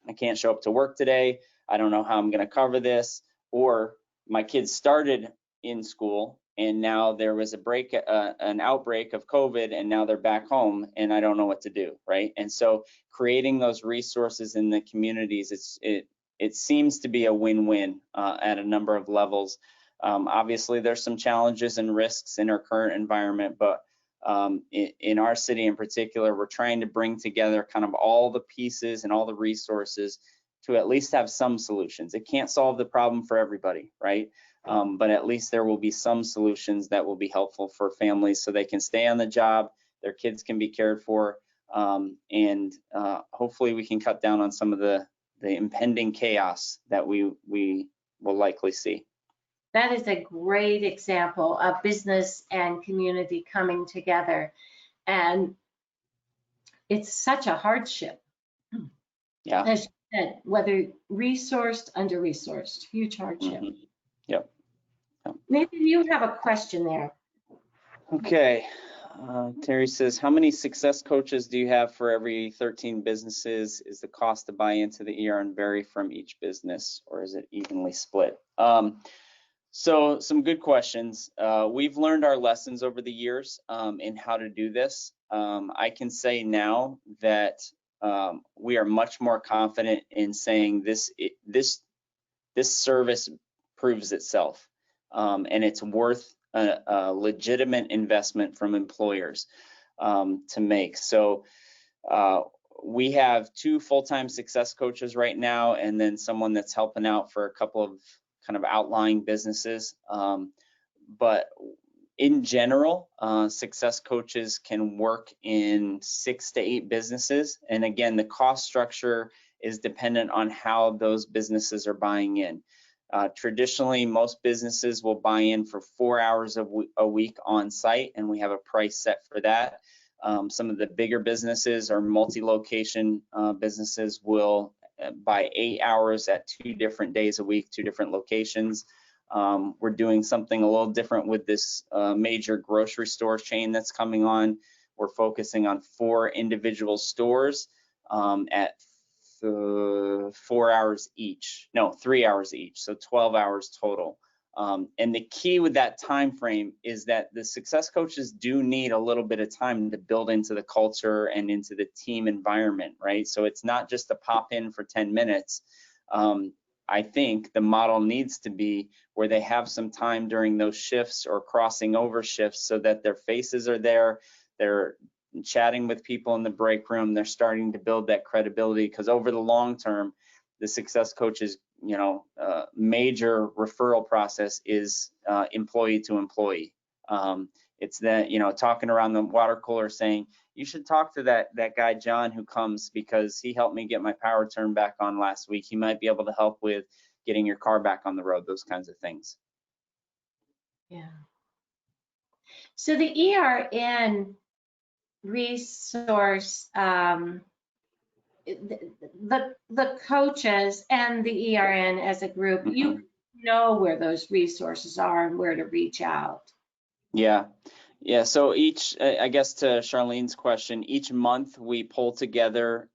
I can't show up to work today, I don't know how I'm going to cover this, or my kids started in school and now there was an outbreak of COVID and now they're back home and I don't know what to do, right? And so creating those resources in the communities, it seems to be a win-win at a number of levels. Obviously, there's some challenges and risks in our current environment, but in our city in particular, we're trying to bring together kind of all the pieces and all the resources to at least have some solutions. It can't solve the problem for everybody, right? But at least there will be some solutions that will be helpful for families so they can stay on the job, their kids can be cared for, and hopefully we can cut down on some of the impending chaos that we will likely see. That is a great example of business and community coming together. And it's such a hardship. Yeah. As you said, whether resourced, under-resourced, huge hardship. Mm-hmm. Yep. Nathan, you have a question there. Okay. Terry says, how many success coaches do you have for every 13 businesses? Is the cost to buy into the ERN vary from each business, or is it evenly split? So some good questions. We've learned our lessons over the years in how to do this. I can say now that we are much more confident in saying this service proves itself, and it's worth a legitimate investment from employers to make. So we have 2 full-time success coaches right now, and then someone that's helping out for a couple of kind of outlying businesses. But in general, success coaches can work in 6 to 8 businesses. And again, the cost structure is dependent on how those businesses are buying in. Traditionally, most businesses will buy in for 4 hours a week on site, and we have a price set for that. Some of the bigger businesses or multi-location businesses will buy 8 hours at 2 different days a week, 2 different locations. We're doing something a little different with this major grocery store chain that's coming on. We're focusing on 4 individual stores at 4 hours each, no, 3 hours each, so 12 hours total. And the key with that time frame is that the success coaches do need a little bit of time to build into the culture and into the team environment, right? So it's not just a pop in for 10 minutes. I think the model needs to be where they have some time during those shifts or crossing over shifts so that their faces are there, they're chatting with people in the break room, they're starting to build that credibility, because over the long term, the success coaches, major referral process is employee to employee. It's that, talking around the water cooler saying, you should talk to that guy, John, who comes because he helped me get my power turned back on last week. He might be able to help with getting your car back on the road, those kinds of things. Yeah. So the ERN resource, the coaches and the ERN as a group, you know where those resources are and where to reach out. Yeah, Yeah, so I guess to Charlene's question, each month we pull together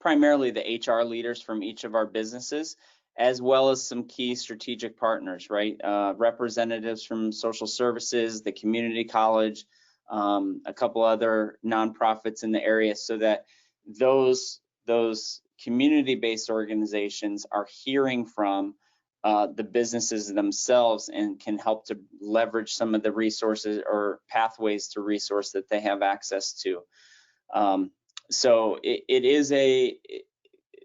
primarily the HR leaders from each of our businesses, as well as some key strategic partners, right? Representatives from social services, the community college, a couple other nonprofits in the area, so that those community-based organizations are hearing from the businesses themselves and can help to leverage some of the resources or pathways to resource that they have access to. So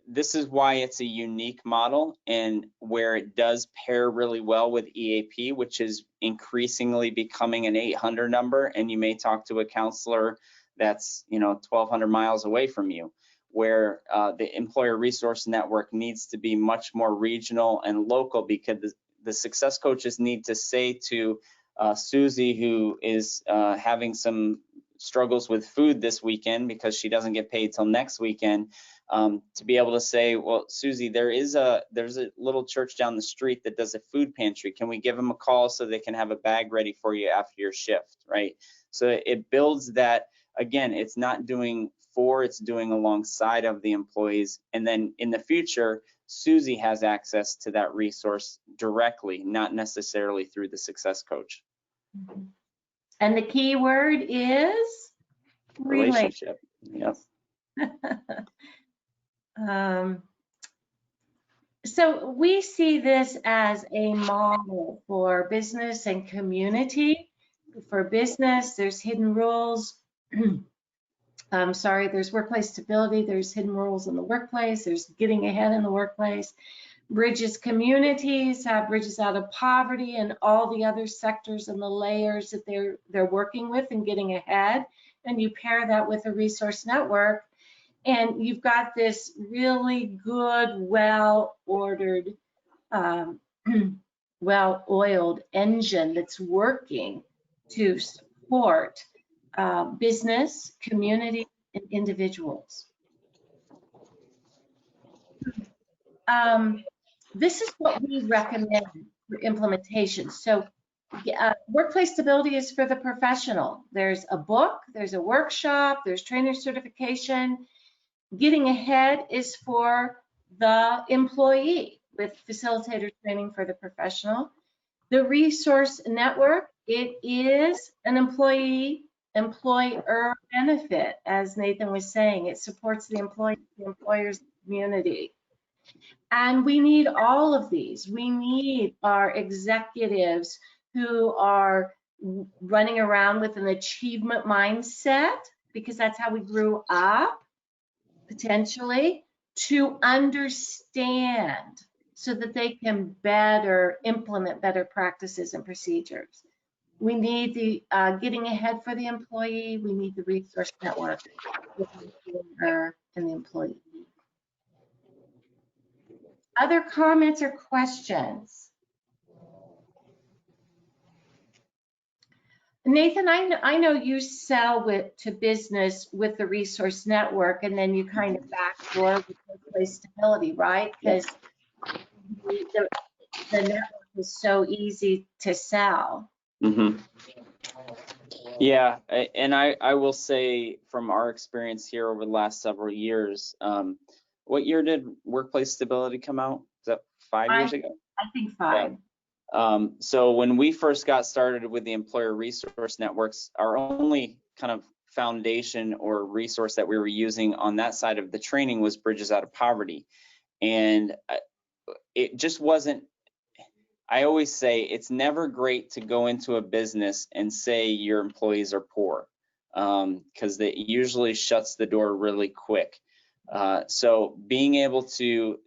this is why it's a unique model, and where it does pair really well with EAP, which is increasingly becoming an 800 number, and you may talk to a counselor that's 1,200 miles away from you, where the employer resource network needs to be much more regional and local, because the success coaches need to say to Susie, who is having some struggles with food this weekend because she doesn't get paid till next weekend, to be able to say, well, Susie, there's a little church down the street that does a food pantry. Can we give them a call so they can have a bag ready for you after your shift, right? So it builds that. Again, it's not doing for, it's doing alongside of the employees. And then in the future, Susie has access to that resource directly, not necessarily through the success coach. And the key word is Relationship. Yep. So we see this as a model for business and community. For business, there's hidden rules. There's workplace stability, there's hidden rules in the workplace, there's getting ahead in the workplace. Bridges communities have bridges out of poverty and all the other sectors and the layers that they're working with and getting ahead. And you pair that with a resource network, and you've got this really good, well-ordered, well-oiled engine that's working to support business, community, and individuals. This is what we recommend for implementation. So workplace stability is for the professional. There's a book, there's a workshop, there's trainer certification. Getting ahead is for the employee, with facilitator training for the professional. The resource network, it is an employer benefit, as Nathan was saying. It supports the employee, the employer's community. And we need all of these. We need our executives who are running around with an achievement mindset, because that's how we grew up, potentially, to understand so that they can better implement better practices and procedures. We need the getting ahead for the employee. We need the resource network for the employer and the employee. Other comments or questions? Nathan, I know you sell to business with the resource network, and then you kind of backdoor with workplace stability, right? Because the network is so easy to sell. Mm-hmm. Yeah, and I will say from our experience here over the last several years, what year did workplace stability come out? Is that 5 years ago? I think 5. Yeah. So when we first got started with the employer resource networks, our only kind of foundation or resource that we were using on that side of the training was Bridges Out of Poverty. And it just wasn't, I always say it's never great to go into a business and say your employees are poor, because that usually shuts the door really quick. So being able to,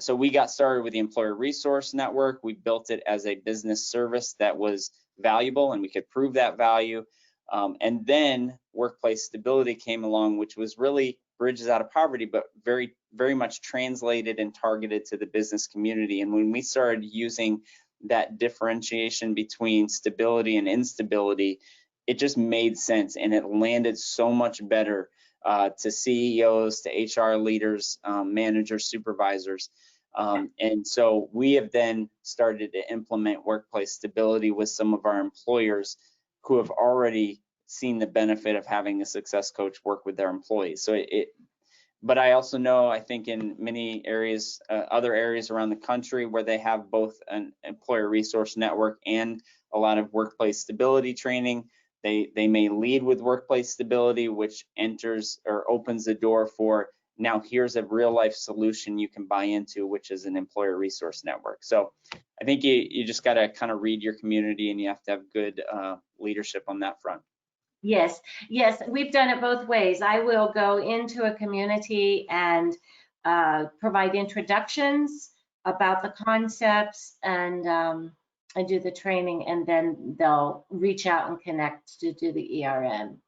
so we got started with the employer resource network. We built it as a business service that was valuable and we could prove that value. And then workplace stability came along, which was really Bridges Out of Poverty, but very, very much translated and targeted to the business community. And when we started using that differentiation between stability and instability, it just made sense, and it landed so much better to CEOs, to HR leaders, managers, supervisors. And so we have then started to implement workplace stability with some of our employers who have already seen the benefit of having a success coach work with their employees. So but I also know, I think in many areas, other areas around the country where they have both an employer resource network and a lot of workplace stability training, they may lead with workplace stability, which enters or opens the door for, now here's a real life solution you can buy into, which is an employer resource network. So I think you just got to kind of read your community, and you have to have good leadership on that front. Yes, yes, we've done it both ways. I will go into a community and provide introductions about the concepts and do the training, and then they'll reach out and connect to do the ERM.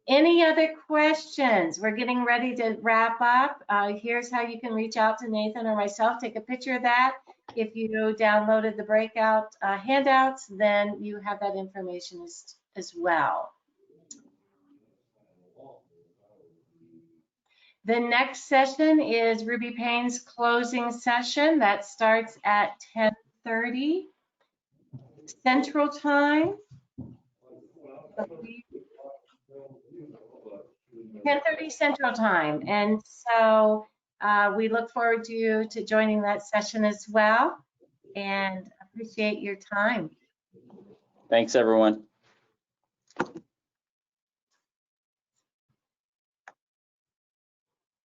Any other questions? We're getting ready to wrap up. Here's how you can reach out to Nathan or myself. Take a picture of that. If you downloaded the Breakout handouts, then you have that information as well. The next session is Ruby Payne's closing session. That starts at 10:30 Central Time. 10:30 Central Time. And so we look forward to you joining that session as well, and appreciate your time. Thanks, everyone.